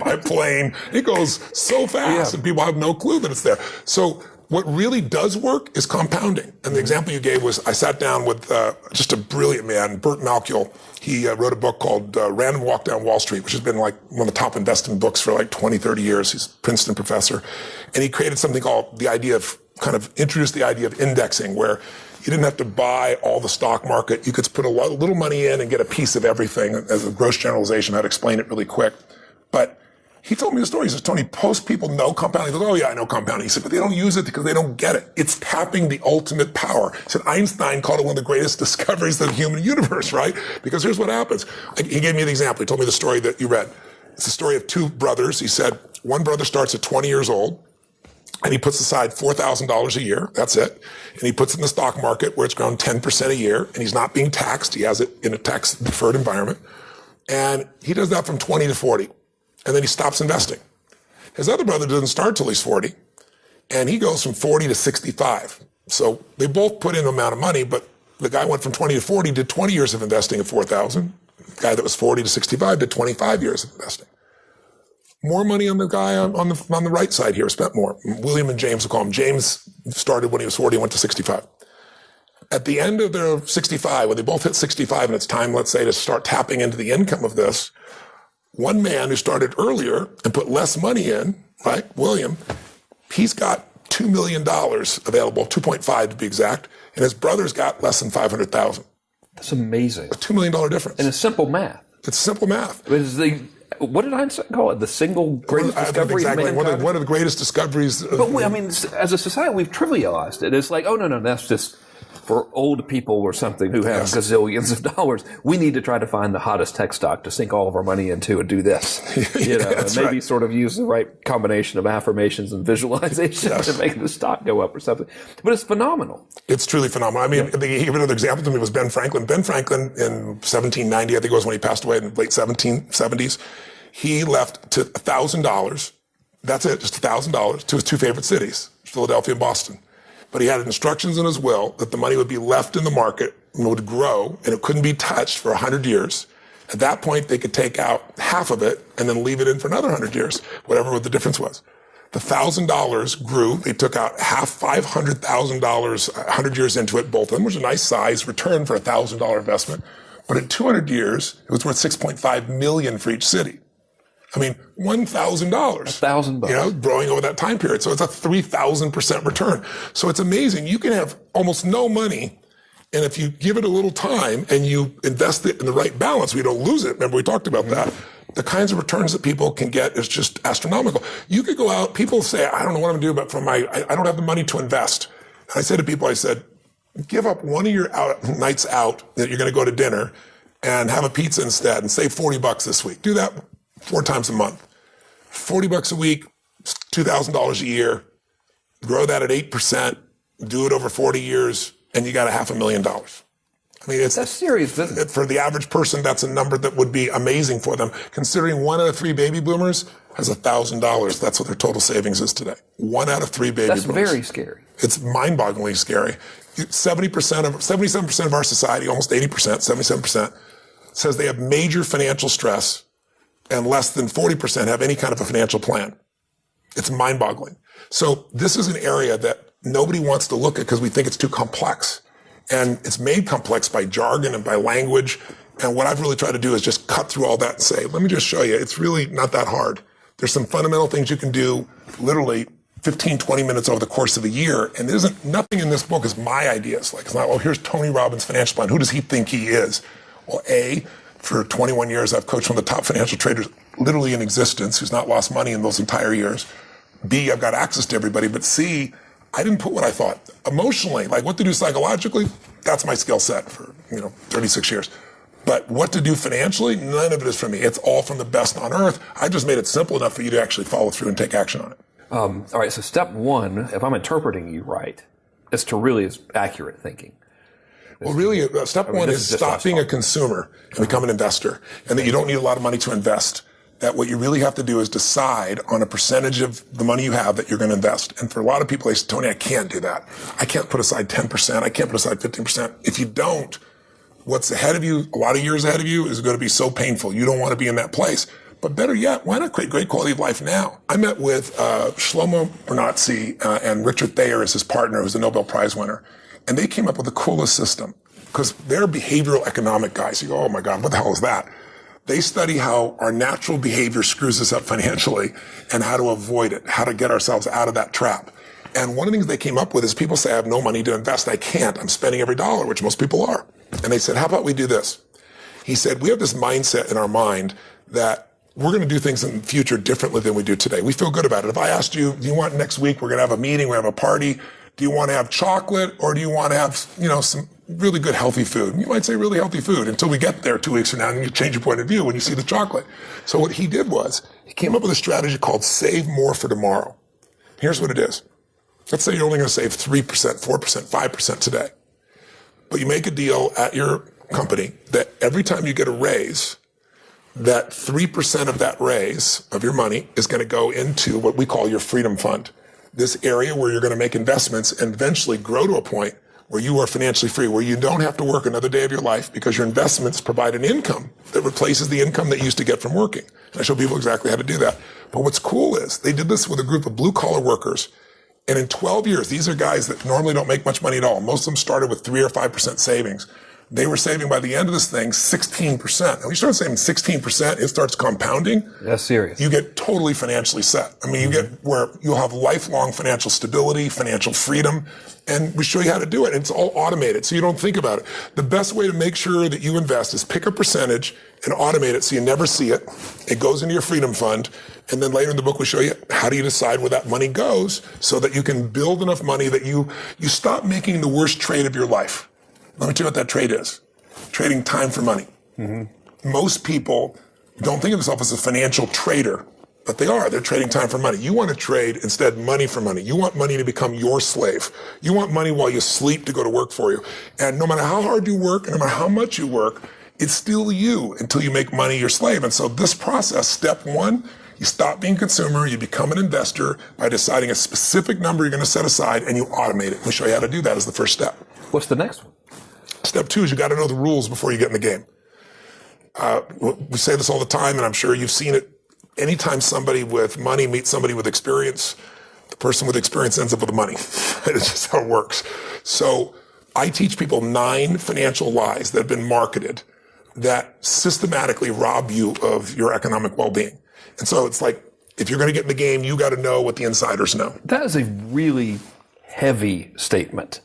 buy a plane, it goes so fast and people have no clue that it's there. So what really does work is compounding. And the example you gave was, I sat down with just a brilliant man, Burt Malkiel. He wrote a book called Random Walk Down Wall Street, which has been like one of the top investing books for like 20, 30 years. He's a Princeton professor. And he created something called introduced the idea of indexing, where you didn't have to buy all the stock market. You could put a little money in and get a piece of everything. As a gross generalization, I'd explain it really quick. But he told me the story. He says, "Tony, most people know compounding." He goes, "Oh yeah, I know compounding." He said, "But they don't use it because they don't get it. It's tapping the ultimate power." He said, Einstein called it one of the greatest discoveries of the human universe, right? Because here's what happens. He gave me the example. He told me the story that you read. It's the story of 2 brothers. He said, one brother starts at 20 years old, and he puts aside $4,000 a year. That's it. And he puts it in the stock market where it's grown 10% a year, and he's not being taxed. He has it in a tax-deferred environment. And he does that from 20 to 40. And then he stops investing. His other brother doesn't start till he's 40, and he goes from 40 to 65. So they both put in an amount of money, but the guy went from 20 to 40, did 20 years of investing at 4,000. The guy that was 40 to 65 did 25 years of investing. More money on the guy on the right side here, spent more. William and James, we'll call him. James started when he was 40, went to 65. At the end of their 65, when they both hit 65 and it's time, let's say, to start tapping into the income of this, one man who started earlier and put less money in, right, William, he's got $2 million available, 2.5 to be exact, and his brother's got less than 500,000. That's amazing. A $2 million difference. And it's simple math. It's simple math. What did Einstein call it? The single greatest discovery of mankind? One of the greatest discoveries. But as a society, we've trivialized it. It's like, oh, no, that's just for old people or something who have gazillions of dollars. We need to try to find the hottest tech stock to sink all of our money into and do this. And maybe sort of use the right combination of affirmations and visualization to make the stock go up or something. But it's phenomenal. It's truly phenomenal. I mean, he gave another example to me was Ben Franklin. Ben Franklin in 1790, I think it was when he passed away in the late 1770s, he left to $1,000. That's it, just $1,000 to his 2 favorite cities, Philadelphia and Boston. But he had instructions in his will that the money would be left in the market and would grow, and it couldn't be touched for 100 years. At that point, they could take out half of it and then leave it in for another 100 years, whatever the difference was. The $1,000 grew. They took out half, $500,000, 100 years into it, both of them, which was a nice size return for a $1,000 investment. But in 200 years, it was worth $6.5 million for each city. I mean, $1,000. $1,000. Growing over that time period. So it's a 3,000% return. So it's amazing. You can have almost no money, and if you give it a little time and you invest it in the right balance, we don't lose it. Remember, we talked about that. The kinds of returns that people can get is just astronomical. You could go out, people say, I don't know what I'm going to do, but I don't have the money to invest. And I said to people, I said, give up one of your nights out that you're going to go to dinner and have a pizza instead and save $40 this week. Do that 4 times a month. $40 a week, $2,000 a year. Grow that at 8%. Do it over 40 years, and you got $500,000. I mean, that's serious business. For the average person, that's a number that would be amazing for them. Considering 1 out of 3 baby boomers has $1,000. That's what their total savings is today. 1 out of 3 baby boomers. That's very scary. It's mind-bogglingly scary. 77% of our society, almost 80%, 77%, says they have major financial stress, and less than 40% have any kind of a financial plan. It's mind-boggling. So this is an area that nobody wants to look at because we think it's too complex. And it's made complex by jargon and by language. And what I've really tried to do is just cut through all that and say, let me just show you, it's really not that hard. There's some fundamental things you can do literally 15, 20 minutes over the course of a year. And there isn't nothing in this book is my ideas. Like, it's not, oh, here's Tony Robbins' financial plan. Who does he think he is? Well, for 21 years, I've coached one of the top financial traders literally in existence who's not lost money in those entire years. B, I've got access to everybody. But C, I didn't put what I thought. Emotionally, like what to do psychologically, that's my skill set for, 36 years. But what to do financially, none of it is from me. It's all from the best on earth. I just made it simple enough for you to actually follow through and take action on it. All right, so step one, if I'm interpreting you right, is accurate thinking. Well, really, step one is stop being a consumer and become an investor, and that you don't need a lot of money to invest. That what you really have to do is decide on a percentage of the money you have that you're going to invest. And for a lot of people, they say, Tony, I can't do that. I can't put aside 10%. I can't put aside 15%. If you don't, what's ahead of you, a lot of years ahead of you, is going to be so painful. You don't want to be in that place. But better yet, why not create great quality of life now? I met with Shlomo Bernatzi and Richard Thayer as his partner, who's a Nobel Prize winner. And they came up with the coolest system because they're behavioral economic guys. You go, oh my God, what the hell is that? They study how our natural behavior screws us up financially and how to avoid it, how to get ourselves out of that trap. And one of the things they came up with is people say, I have no money to invest. I can't. I'm spending every dollar, which most people are. And they said, how about we do this? He said, we have this mindset in our mind that we're going to do things in the future differently than we do today. We feel good about it. If I asked you, do you want next week, we're going to have a meeting, we're going to have a party. Do you want to have chocolate or do you want to have, some really good healthy food? You might say really healthy food until we get there 2 weeks from now and you change your point of view when you see the chocolate. So what he did was he came up with a strategy called save more for tomorrow. Here's what it is. Let's say you're only going to save 3%, 4%, 5% today. But you make a deal at your company that every time you get a raise, that 3% of that raise of your money is going to go into what we call your freedom fund. This area where you're going to make investments and eventually grow to a point where you are financially free, where you don't have to work another day of your life because your investments provide an income that replaces the income that you used to get from working. And I show people exactly how to do that. But what's cool is they did this with a group of blue-collar workers. And in 12 years, these are guys that normally don't make much money at all. Most of them started with 3 or 5% savings. They were saving by the end of this thing 16%. Now, when you start saving 16%, it starts compounding. That's serious. You get totally financially set. I mean, you get where you'll have lifelong financial stability, financial freedom, and we show you how to do it. And it's all automated, so you don't think about it. The best way to make sure that you invest is pick a percentage and automate it so you never see it. It goes into your freedom fund, and then later in the book we show you how do you decide where that money goes so that you can build enough money that you stop making the worst trade of your life. Let me tell you what that trade is. Trading time for money. Mm-hmm. Most people don't think of themselves as a financial trader, but they are. They're trading time for money. You want to trade instead money for money. You want money to become your slave. You want money while you sleep to go to work for you. And no matter how hard you work, and no matter how much you work, it's still you until you make money your slave. And so this process, step one, you stop being a consumer, you become an investor by deciding a specific number you're going to set aside, and you automate it. We'll show you how to do that as the first step. What's the next one? Step two is you got to know the rules before you get in the game. We say this all the time, and I'm sure you've seen it. Anytime somebody with money meets somebody with experience, the person with experience ends up with the money. It's just how it works. So I teach people 9 financial lies that have been marketed that systematically rob you of your economic well-being. And so it's like, if you're going to get in the game, you got to know what the insiders know. That is a really heavy statement.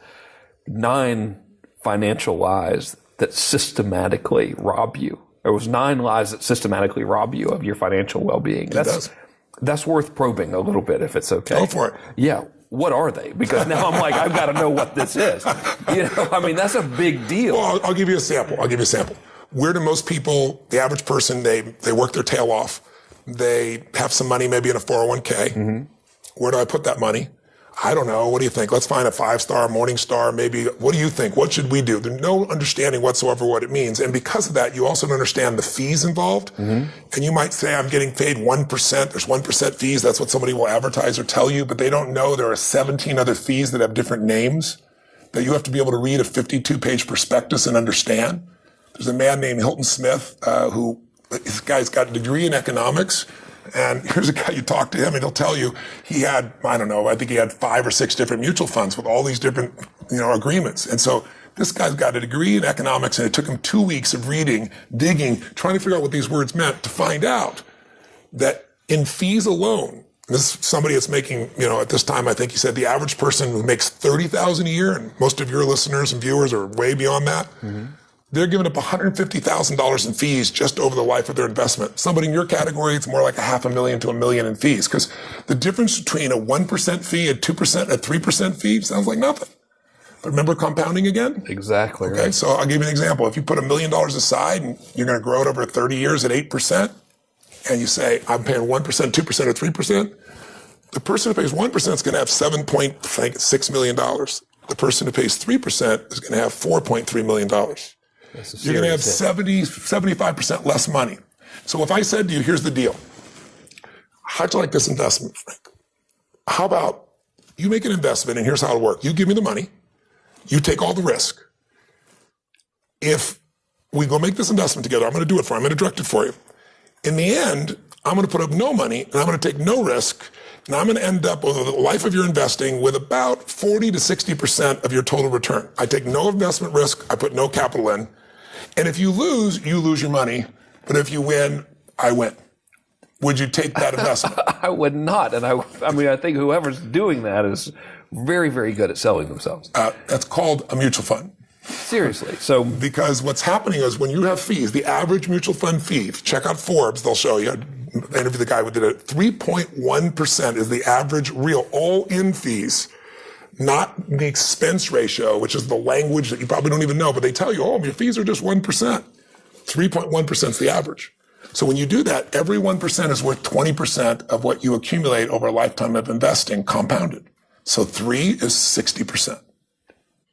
9 financial lies that systematically rob you. There was 9 lies that systematically rob you of your financial well-being. That's worth probing a little bit if it's okay. Go for it. Yeah. What are they? Because now I'm like, I've got to know what this is. That's a big deal. Well, I'll give you a sample. Where do most people, the average person, they work their tail off. They have some money maybe in a 401k. Mm-hmm. Where do I put that money? I don't know. What do you think? Let's find a 5-star, Morningstar, maybe. What do you think? What should we do? There's no understanding whatsoever what it means. And because of that, you also don't understand the fees involved. And you might say, I'm getting paid 1%. There's 1% fees. That's what somebody will advertise or tell you. But they don't know there are 17 other fees that have different names that you have to be able to read a 52-page prospectus and understand. There's a man named Hilton Smith, this guy's got a degree in economics. And here's a guy, you talk to him and he'll tell you he had, I don't know, I think he had 5 or 6 different mutual funds with all these different, agreements. And so this guy's got a degree in economics, and it took him 2 weeks of reading, digging, trying to figure out what these words meant to find out that in fees alone, this is somebody that's making, at this time, I think he said the average person who makes $30,000 a year, and most of your listeners and viewers are way beyond that. They're giving up $150,000 in fees just over the life of their investment. Somebody in your category, it's more like $500,000 to $1 million in fees, because the difference between a 1% fee, a 2%, a 3% fee sounds like nothing. But remember compounding again? Exactly. Okay, right. so I'll give you an example. If you put $1 million aside and you're going to grow it over 30 years at 8%, and you say, I'm paying 1%, 2%, or 3%, the person who pays 1% is going to have $7.6 million. The person who pays 3% is going to have $4.3 million. You're going to have 75% less money. So if I said to you, here's the deal. How'd you like this investment, Frank? How about you make an investment, and here's how it'll work. You give me the money. You take all the risk. If we go make this investment together, I'm going to do it for you. I'm going to direct it for you. In the end, I'm going to put up no money, and I'm going to take no risk, and I'm going to end up over the life of your investing with about 40 to 60% of your total return. I take no investment risk. I put no capital in. And if you lose your money. But if you win, I win. Would you take that investment? I would not. And I think whoever's doing that is very, very good at selling themselves. That's called a mutual fund. Seriously. So, because what's happening is when you have fees, the average mutual fund fee, if you check out Forbes, they'll show you, I interviewed the guy who did it, 3.1% is the average real all-in fees, not the expense ratio, which is the language that you probably don't even know, but they tell you, your fees are just 1%. 3.1% is the average. So when you do that, every 1% is worth 20% of what you accumulate over a lifetime of investing compounded. So 3 is 60%.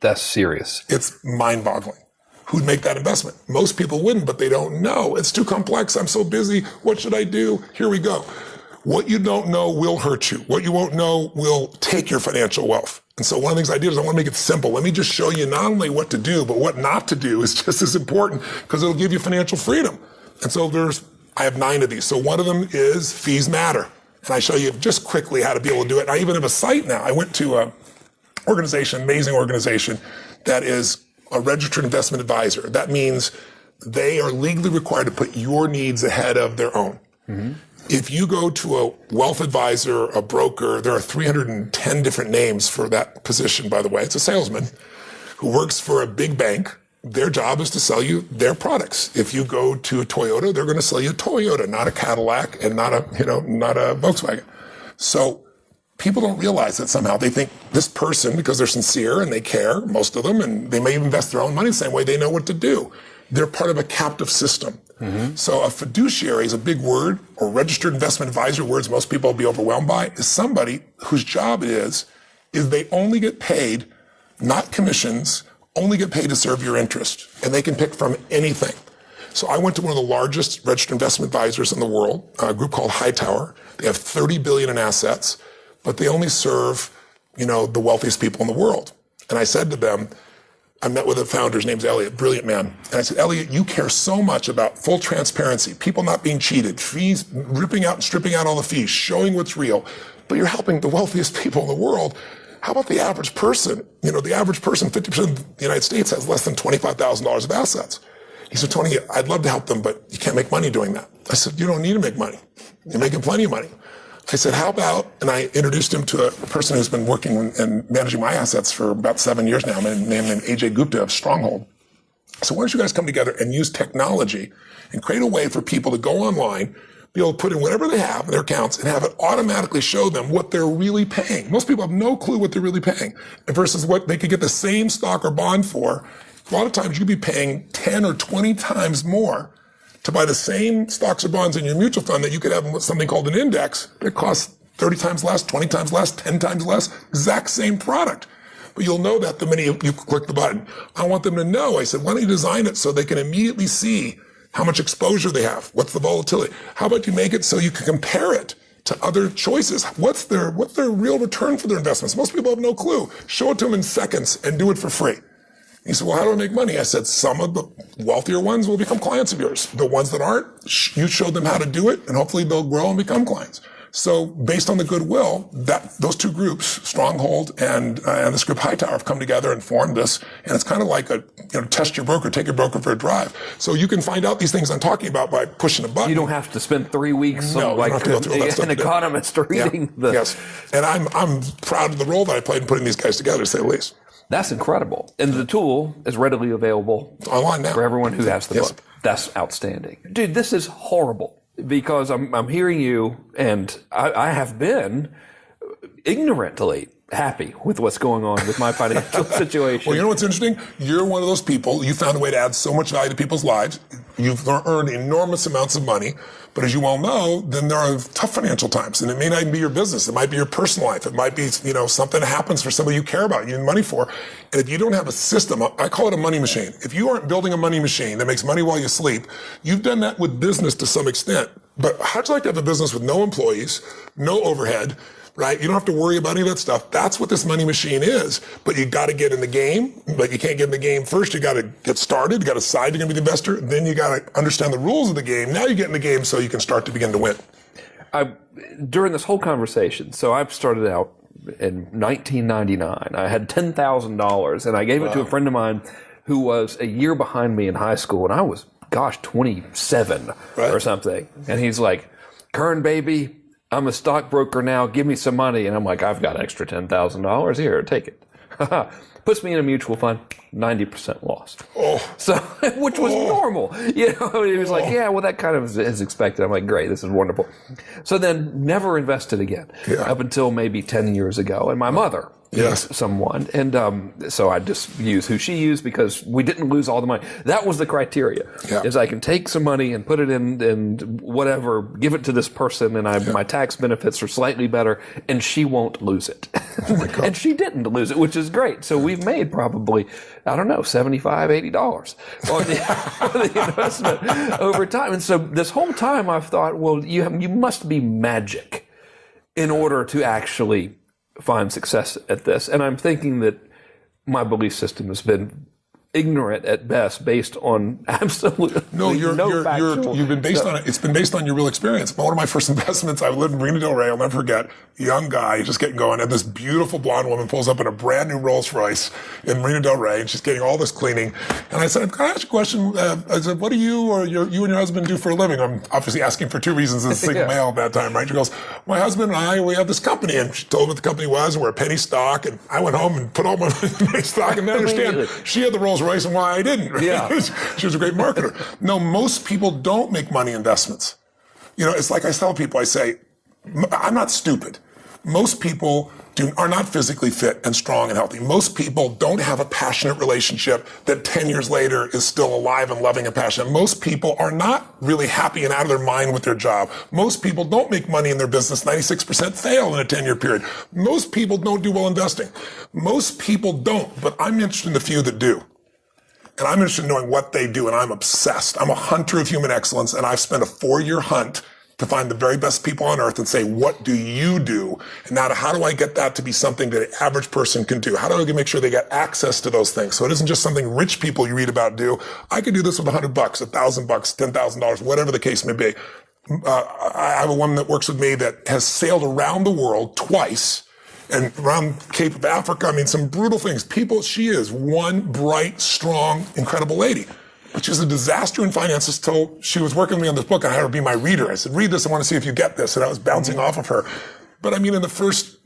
That's serious. It's mind-boggling. Who'd make that investment? Most people wouldn't, but they don't know. It's too complex. I'm so busy. What should I do? Here we go. What you don't know will hurt you. What you won't know will take your financial wealth. And so one of the things I did is I want to make it simple. Let me just show you not only what to do, but what not to do is just as important, because it'll give you financial freedom. And so I have 9 of these. So one of them is fees matter. And I show you just quickly how to be able to do it. And I even have a site now. I went to a organization, amazing organization, that is a registered investment advisor. That means they are legally required to put your needs ahead of their own. If you go to a wealth advisor, a broker, there are 310 different names for that position, by the way. It's a salesman who works for a big bank. Their job is to sell you their products. If you go to a Toyota, they're going to sell you a Toyota, not a Cadillac and not a Volkswagen. So people don't realize that somehow. They think this person, because they're sincere and they care, most of them, and they may even invest their own money the same way, they know what to do. They're part of a captive system. So a fiduciary is a big word, or registered investment advisor, words most people will be overwhelmed by, is somebody whose job it is they only get paid, not commissions, only get paid to serve your interest. And they can pick from anything. So I went to one of the largest registered investment advisors in the world, a group called Hightower. They have $30 billion in assets, but they only serve, the wealthiest people in the world. And I said to them, I met with the founder, his name's Elliot, brilliant man. And I said, Elliot, you care so much about full transparency, people not being cheated, fees, ripping out and stripping out all the fees, showing what's real, but you're helping the wealthiest people in the world. How about the average person? The average person, 50% of the United States has less than $25,000 of assets. He said, Tony, I'd love to help them, but you can't make money doing that. I said, you don't need to make money. You're making plenty of money. I said, how about, and I introduced him to a person who's been working and managing my assets for about 7 years now, a man named AJ Gupta of Stronghold. So why don't you guys come together and use technology and create a way for people to go online, be able to put in whatever they have in their accounts and have it automatically show them what they're really paying. Most people have no clue what they're really paying versus what they could get the same stock or bond for. A lot of times you'd be paying 10 or 20 times more to buy the same stocks or bonds in your mutual fund that you could have in something called an index that costs 30 times less, 20 times less, 10 times less, exact same product. But you'll know that the minute you click the button. I want them to know. I said, why don't you design it so they can immediately see how much exposure they have? What's the volatility? How about you make it so you can compare it to other choices? What's their real return for their investments? Most people have no clue. Show it to them in seconds and do it for free. He said, well, how do I make money? I said, some of the wealthier ones will become clients of yours. The ones that aren't, you show them how to do it, and hopefully they'll grow and become clients. So based on the goodwill, those two groups, Stronghold and this group Hightower, have come together and formed this. And it's kind of like test your broker, take your broker for a drive. So you can find out these things I'm talking about by pushing a button. You don't have to spend 3 weeks like an economist reading the... Yes. And I'm proud of the role that I played in putting these guys together, to say the least. That's incredible. And the tool is readily available online now for everyone who has the book. That's outstanding. Dude, this is horrible because I'm hearing you, and I have been ignorantly happy with what's going on with my financial situation. Well, you know what's interesting? You're one of those people. You found a way to add so much value to people's lives. You've earned enormous amounts of money. But as you well know, then there are tough financial times. And it may not even be your business. It might be your personal life. It might be, something that happens for somebody you care about, you need money for. And if you don't have a system, I call it a money machine. If you aren't building a money machine that makes money while you sleep, you've done that with business to some extent. But how'd you like to have a business with no employees, no overhead, right? You don't have to worry about any of that stuff. That's what this money machine is. But you got to get in the game. But you can't get in the game first. You got to get started. You got to decide you're going to be the investor. Then you got to understand the rules of the game. Now you get in the game so you can start to begin to win. During this whole conversation, so I've started out in 1999. I had $10,000 and I gave it to a friend of mine who was a year behind me in high school. And I was, 27 or something. And he's like, Kern, baby, I'm a stockbroker now. Give me some money. And I'm like, I've got extra $10,000 here. Take it. Puts me in a mutual fund, 90% lost. So, which was normal. He was like, yeah, well, that kind of is expected. I'm like, great, this is wonderful. So then never invested again up until maybe 10 years ago. And my mother is someone. And so I just use who she used because we didn't lose all the money. That was the criteria, is I can take some money and put it in whatever, give it to this person, and my tax benefits are slightly better, and she won't lose it. And she didn't lose it, which is great. So we've made probably, $75, $80 on the investment over time. And so this whole time I've thought, well, you must be magic in order to actually find success at this. And I'm thinking that my belief system has been ignorant at best, based on absolutely you've been based on it. It's been based on your real experience. But one of my first investments, I lived in Marina Del Rey. I'll never forget. Young guy, just getting going, and this beautiful blonde woman pulls up in a brand new Rolls Royce in Marina Del Rey, and she's getting all this cleaning. And I said, "Can I ask you a question?" I said, "What do you and your husband do for a living?" I'm obviously asking for two reasons as a single male at that time, right? She goes, "My husband and I, we have this company," and she told me what the company was, and we're a penny stock. And I went home and put all my money in penny stock, and I understand she had the Rolls Royce and why I didn't. Right? Yeah, she was a great marketer. No, most people don't make money investments. It's like I tell people, I say, I'm not stupid. Most people are not physically fit and strong and healthy. Most people don't have a passionate relationship that 10 years later is still alive and loving and passionate. Most people are not really happy and out of their mind with their job. Most people don't make money in their business. 96% fail in a 10-year period. Most people don't do well investing. Most people don't, but I'm interested in the few that do. And I'm interested in knowing what they do, and I'm obsessed. I'm a hunter of human excellence, and I've spent a 4-year hunt to find the very best people on earth and say, what do you do? And now, how do I get that to be something that an average person can do? How do I make sure they get access to those things? So it isn't just something rich people you read about do. I could do this with $100, $1,000, $10,000, whatever the case may be. I have a woman that works with me that has sailed around the world twice, and around Cape of Africa. Some brutal things. She is one bright, strong, incredible lady. But she's a disaster in finances till she was working with me on this book. I had her be my reader. I said, read this. I want to see if you get this. And I was bouncing off of her. But in the first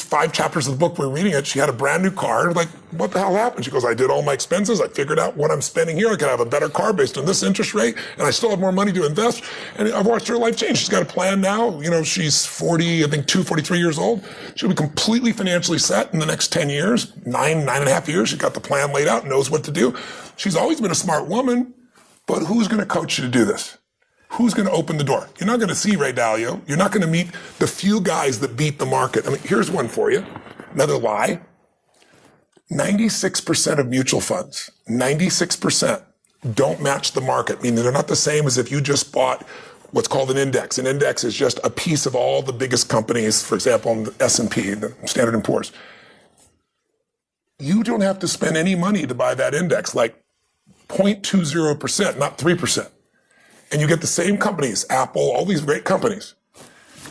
5 chapters of the book, we're reading it, she had a brand new car. And like, what the hell happened? She goes, I did all my expenses. I figured out what I'm spending here. I could have a better car based on this interest rate. And I still have more money to invest. And I've watched her life change. She's got a plan now. She's 43 years old. She'll be completely financially set in the next 10 years, 9.5 years. She's got the plan laid out, knows what to do. She's always been a smart woman. But who's going to coach you to do this? who's going to open the door? You're not going to see Ray Dalio. You're not going to meet the few guys that beat the market. I mean, here's one for you. Another lie. 96% of mutual funds, 96% don't match the market, meaning they're not the same as if you just bought what's called an index. An index is just a piece of all the biggest companies, for example, in the S&P, the Standard & Poor's. You don't have to spend any money to buy that index, like 0.20%, not 3%. And you get the same companies, Apple, all these great companies.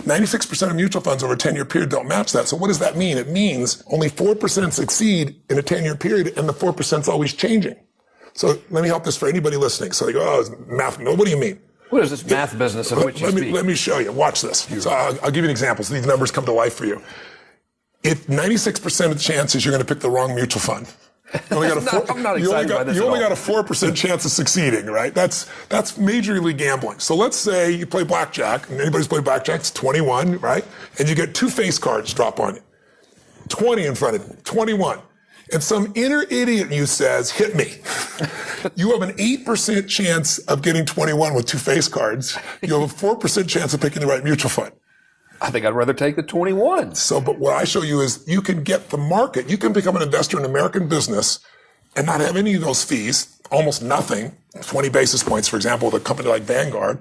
96% of mutual funds over a 10-year period don't match that. So what does that mean? It means only 4% succeed in a 10-year period, and the 4% is always changing. So let me help this for anybody listening. So they go, oh, it's math. No, what do you mean? What is this math business of which you speak? Let me show you. Watch this. So I'll give you an example so these numbers come to life for you. If 96% of the chances you're going to pick the wrong mutual fund, you only got a 4% chance of succeeding, right? That's major league gambling. So let's say you play blackjack, and anybody's played blackjack, it's 21, right? And you get 2 face cards drop on you. 20 in front of you, 21. And some inner idiot in you says, hit me. You have an 8% chance of getting 21 with 2 face cards. You have a 4% chance of picking the right mutual fund. I think I'd rather take the 21. So, but what I show you is you can get the market. You can become an investor in American business and not have any of those fees, almost nothing, 20 basis points, for example, with a company like Vanguard.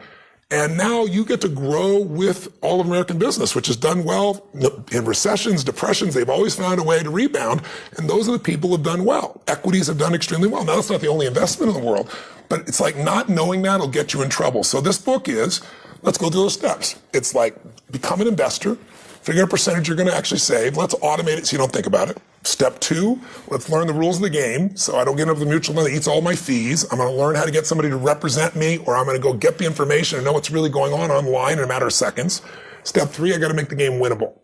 And now you get to grow with all of American business, which has done well in recessions, depressions. They've always found a way to rebound. And those are the people who have done well. Equities have done extremely well. Now, that's not the only investment in the world, but it's like not knowing that will get you in trouble. So this book is, let's go through those steps. It's like become an investor, figure out a percentage you're going to actually save. Let's automate it so you don't think about it. Step 2, let's learn the rules of the game. So I don't get into the mutual fund that eats all my fees. I'm going to learn how to get somebody to represent me, or I'm going to go get the information and know what's really going on online in a matter of seconds. Step 3, I got to make the game winnable.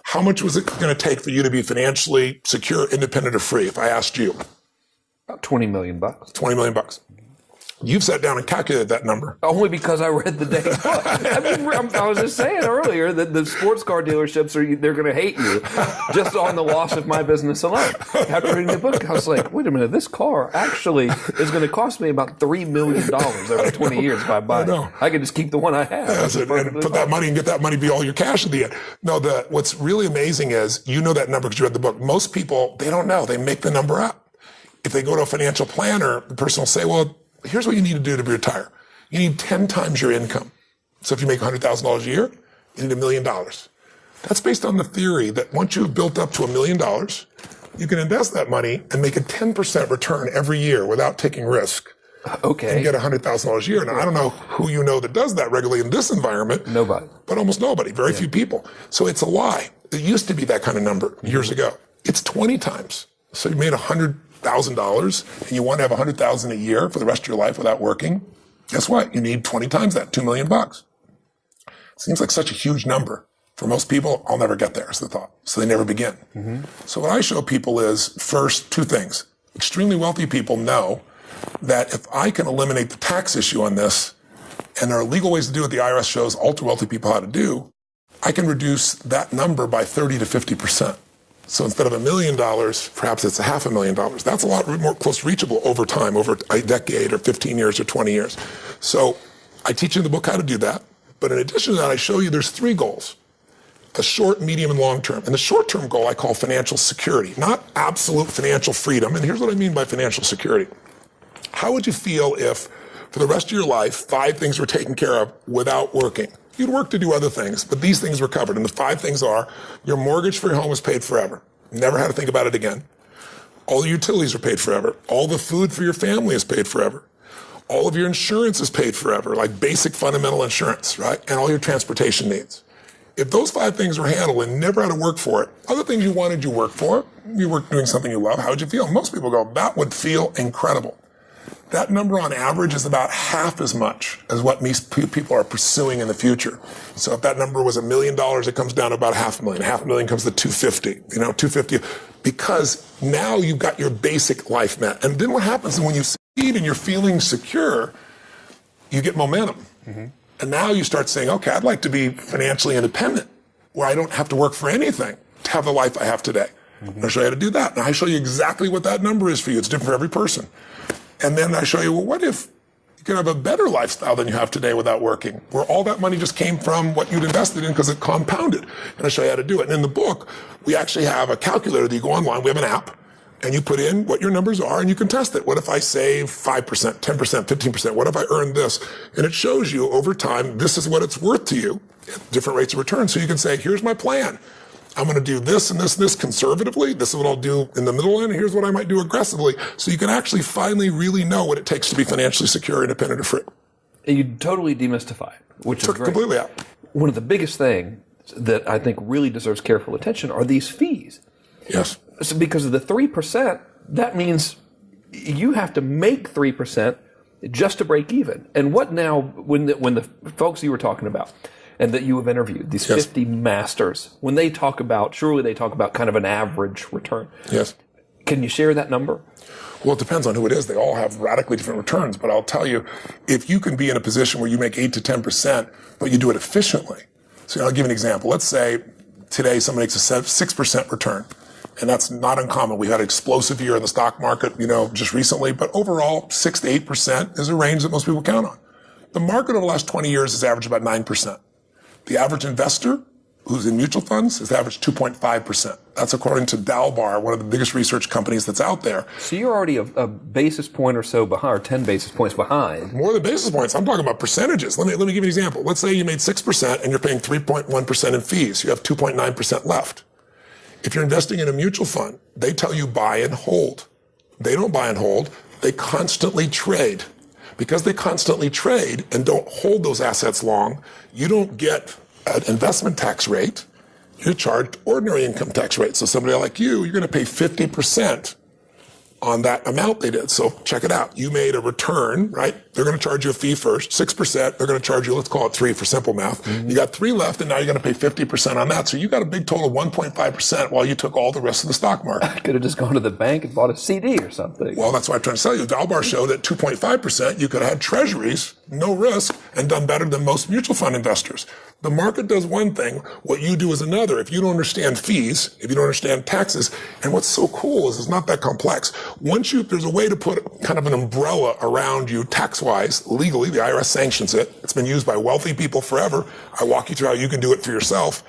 How much was it going to take for you to be financially secure, independent, or free? If I asked you. About $20 million. $20 million. You've sat down and calculated that number. Only because I read the dang book. I was just saying earlier that the sports car dealerships they're going to hate you just on the loss of my business alone. After reading the book, I was like, wait a minute, this car actually is going to cost me about $3 million over 20 years if I buy it. I can just keep the one I have. And put that money and get that money be all your cash at the end. No, what's really amazing is you know that number because you read the book. Most people, they don't know. They make the number up. If they go to a financial planner, the person will say, well, here's what you need to do to retire. You need 10 times your income. So if you make $100,000 a year, you need $1 million. That's based on the theory that once you've built up to $1 million, you can invest that money and make a 10% return every year without taking risk. Okay. And get $100,000 a year. Now, I don't know who you know that does that regularly in this environment. Nobody. But almost nobody. Very few people. So it's a lie. It used to be that kind of number years ago. It's 20 times. So you made $100,000 and you want to have $100,000 a year for the rest of your life without working. Guess what? You need 20 times that, $2 million. Seems like such a huge number. For most people, I'll never get there is the thought. So they never begin. Mm-hmm. So what I show people is first 2 things. Extremely wealthy people know that if I can eliminate the tax issue on this, and there are legal ways to do it, the IRS shows ultra wealthy people how to do, I can reduce that number by 30 to 50%. So instead of $1 million, perhaps it's $500,000. That's a lot more close reachable over time, over a decade or 15 years or 20 years. So I teach in the book how to do that. But in addition to that, I show you there's 3 goals. A short, medium, and long term. And the short-term goal I call financial security, not absolute financial freedom. And here's what I mean by financial security. How would you feel if, for the rest of your life, 5 things were taken care of without working? You'd work to do other things, but these things were covered. And the 5 things are, your mortgage for your home is paid forever. Never had to think about it again. All the utilities are paid forever. All the food for your family is paid forever. All of your insurance is paid forever, like basic fundamental insurance, right? And all your transportation needs. If those 5 things were handled and never had to work for it, other things you wanted you work for, you were doing something you love, how would you feel? Most people go, that would feel incredible. That number on average is about half as much as what people are pursuing in the future. So if that number was $1 million, it comes down to about $500,000. $500,000 comes to $250,000, $250,000, because now you've got your basic life met. And then what happens is when you succeed and you're feeling secure, you get momentum. Mm-hmm. And now you start saying, okay, I'd like to be financially independent, where I don't have to work for anything to have the life I have today. Mm-hmm. I'll show you how to do that. And I show you exactly what that number is for you. It's different for every person. And then I show you, well, what if you can have a better lifestyle than you have today without working, where all that money just came from what you'd invested in because it compounded. And I show you how to do it. And in the book, we actually have a calculator that you go online. We have an app. And you put in what your numbers are and you can test it. What if I save 5%, 10%, 15%? What if I earn this? And it shows you over time, this is what it's worth to you at different rates of return. So you can say, here's my plan. I'm going to do this and this and this conservatively. This is what I'll do in the middle end. Here's what I might do aggressively. So you can actually finally really know what it takes to be financially secure, independent, and free. And you totally demystify it, which is great. Completely out. One of the biggest things that I think really deserves careful attention are these fees. Yes. So because of the 3%, that means you have to make 3% just to break even. And what now, when the folks you were talking about and that you have interviewed, these 50 masters, when they talk about, surely they talk about kind of an average return. Yes. Can you share that number? Well, it depends on who it is. They all have radically different returns. But I'll tell you, if you can be in a position where you make 8 to 10%, but you do it efficiently. So I'll give you an example. Let's say today someone makes a 6% return. And that's not uncommon. We had an explosive year in the stock market, just recently. But overall, 6 to 8% is a range that most people count on. The market over the last 20 years has averaged about 9%. The average investor who's in mutual funds has averaged 2.5%. That's according to Dalbar, one of the biggest research companies that's out there. So you're already a basis point or so behind, or 10 basis points behind. More than basis points. I'm talking about percentages. Let me give you an example. Let's say you made 6% and you're paying 3.1% in fees. You have 2.9% left. If you're investing in a mutual fund, they tell you buy and hold. They don't buy and hold. They constantly trade. Because they constantly trade and don't hold those assets long, you don't get an investment tax rate. You're charged ordinary income tax rate. So somebody like you're going to pay 50% on that amount they did. So check it out. You made a return, right? They're going to charge you a fee first, 6%. They're going to charge you, let's call it 3 for simple math. Mm-hmm. You got 3 left, and now you're going to pay 50% on that. So you got a big total of 1.5% while you took all the rest of the stock market. I could have just gone to the bank and bought a CD or something. Well, that's what I'm trying to tell you. Dalbar showed that 2.5%, you could have had treasuries, no risk, and done better than most mutual fund investors. The market does one thing, what you do is another. If you don't understand fees, if you don't understand taxes, and what's so cool is it's not that complex. There's a way to put kind of an umbrella around you tax-wise, legally, the IRS sanctions it. It's been used by wealthy people forever. I walk you through how you can do it for yourself.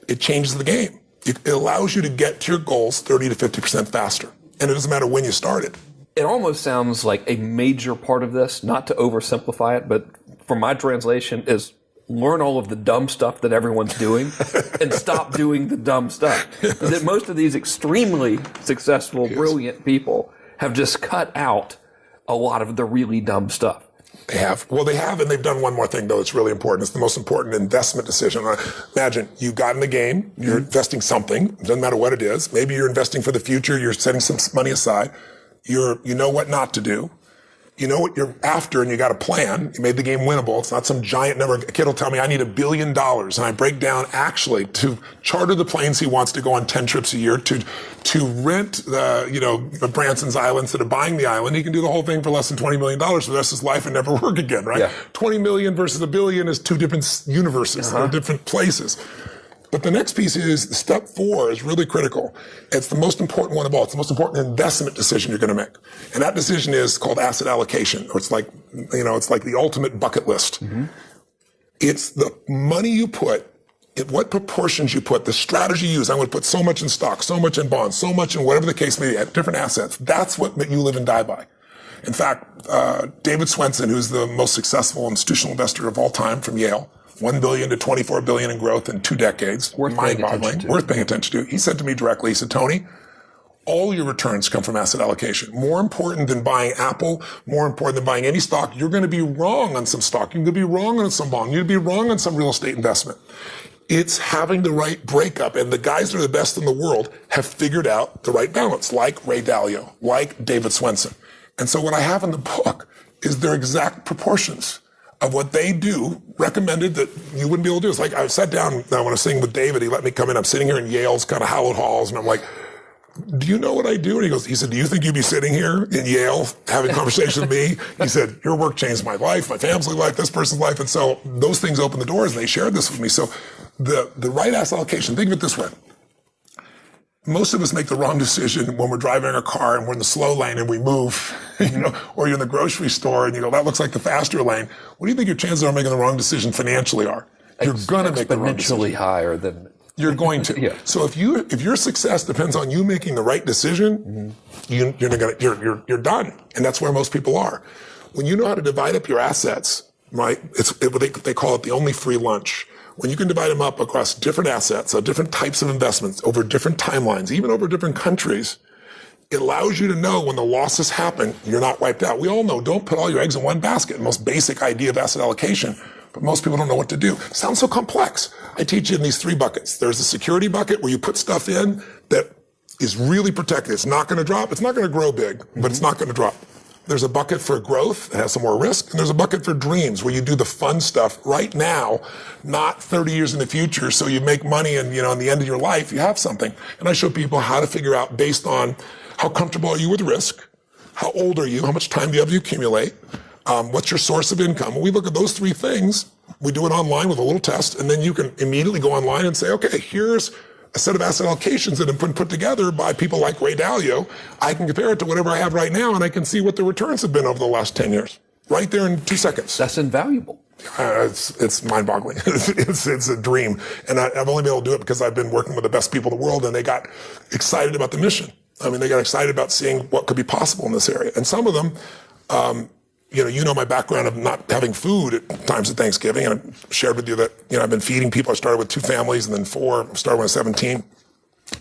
It changes the game. It allows you to get to your goals 30 to 50% faster. And it doesn't matter when you started. It almost sounds like a major part of this, not to oversimplify it, but from my translation is learn all of the dumb stuff that everyone's doing and stop doing the dumb stuff. That most of these extremely successful, brilliant people have just cut out a lot of the really dumb stuff. They have. Well, they have, and they've done one more thing, though, that's really important. It's the most important investment decision. Imagine you got in the game, you're investing something, it doesn't matter what it is. Maybe you're investing for the future, you're setting some money aside. You know what not to do. You know what you're after, and you got a plan. You made the game winnable. It's not some giant number. A kid will tell me, I need $1 billion. And I break down actually to charter the planes he wants to go on 10 trips a year, to rent the Branson's Island instead of buying the island. He can do the whole thing for less than $20 million for the rest of his life and never work again, right? Yeah. 20 million versus $1 billion is 2 different universes. They're different places. But the next piece is step 4 is really critical. It's the most important one of all. It's the most important investment decision you're going to make. And that decision is called asset allocation, or it's like the ultimate bucket list. Mm-hmm. It's the money you put, what proportions you put, the strategy you use. I'm going to put so much in stock, so much in bonds, so much in whatever the case may be, at different assets. That's what you live and die by. In fact, David Swensen, who's the most successful institutional investor of all time from Yale, $1 billion to $24 billion in growth in 2 decades. Mind-boggling. Worth paying attention to. He said to me directly, he said, Tony, all your returns come from asset allocation. More important than buying Apple, more important than buying any stock, you're going to be wrong on some stock. You're going to be wrong on some bond. You're going to be wrong on some real estate investment. It's having the right breakup. And the guys that are the best in the world have figured out the right balance, like Ray Dalio, like David Swensen. And so what I have in the book is their exact proportions of what they do, recommended that you wouldn't be able to do. It's like I sat down when I was sitting with David, he let me come in. I'm sitting here in Yale's kind of hallowed halls, and I'm like, do you know what I do? And he said, do you think you'd be sitting here in Yale having conversations with me? He said, your work changed my life, my family's life, this person's life. And so those things opened the doors, and they shared this with me. So the right asset allocation, think of it this way. Most of us make the wrong decision when we're driving our car and we're in the slow lane and we move or you're in the grocery store and you go, that looks like the faster lane. What do you think your chances of making the wrong decision financially are? You're going to make the wrong decision. Exponentially higher than... You're going to. Yeah. So if your success depends on you making the right decision, you're done. And that's where most people are. When you know how to divide up your assets, right? They call it the only free lunch. When you can divide them up across different assets, so different types of investments, over different timelines, even over different countries, it allows you to know when the losses happen, you're not wiped out. We all know, don't put all your eggs in one basket. The most basic idea of asset allocation. But most people don't know what to do. Sounds so complex. I teach you in these 3 buckets. There's a security bucket where you put stuff in that is really protected. It's not going to drop. It's not going to grow big, but it's not going to drop. There's a bucket for growth that has some more risk. And there's a bucket for dreams where you do the fun stuff right now, not 30 years in the future. So you make money and, on the end of your life, you have something. And I show people how to figure out based on how comfortable are you with risk? How old are you? How much time do you have to accumulate? What's your source of income? When we look at those 3 things, we do it online with a little test, and then you can immediately go online and say, okay, here's a set of asset allocations that have been put together by people like Ray Dalio. I can compare it to whatever I have right now, and I can see what the returns have been over the last 10 years. Right there in 2 seconds. That's invaluable. It's mind-boggling. It's a dream. And I've only been able to do it because I've been working with the best people in the world, and they got excited about the mission. I mean, they got excited about seeing what could be possible in this area. And some of them, my background of not having food at times of Thanksgiving, and I've shared with you that, I've been feeding people. I started with 2 families and then 4, started when I was 17.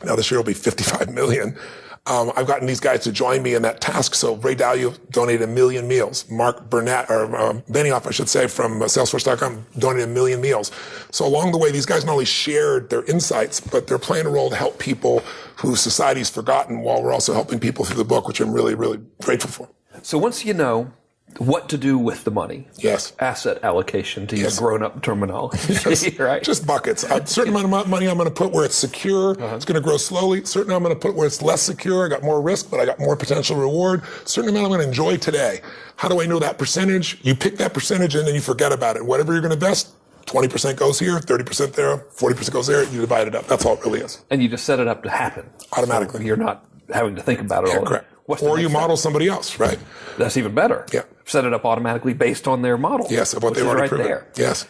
Now this year will be 55 million. I've gotten these guys to join me in that task. So Ray Dalio donated 1 million meals. Mark Burnett, or Benioff, I should say, from Salesforce.com, donated 1 million meals. So along the way, these guys not only shared their insights, but they're playing a role to help people who society's forgotten, while we're also helping people through the book, which I'm really, really grateful for. So once you know what to do with the money. Yes. Asset allocation, to use grown-up terminology, right? Just buckets. A certain amount of money I'm going to put where it's secure. It's going to grow slowly. Certain amount I'm going to put where it's less secure. I got more risk, but I got more potential reward. Certain amount I'm going to enjoy today. How do I know that percentage? You pick that percentage and then you forget about it. Whatever you're going to invest, 20% goes here, 30% there, 40% goes there. You divide it up. That's all it really is. And you just set it up to happen. Automatically. So you're not having to think about it all. Correct. Or you model somebody else, right? That's even better. Yeah. Set it up automatically based on their model. Yes, of what they've already proven. There. Yes.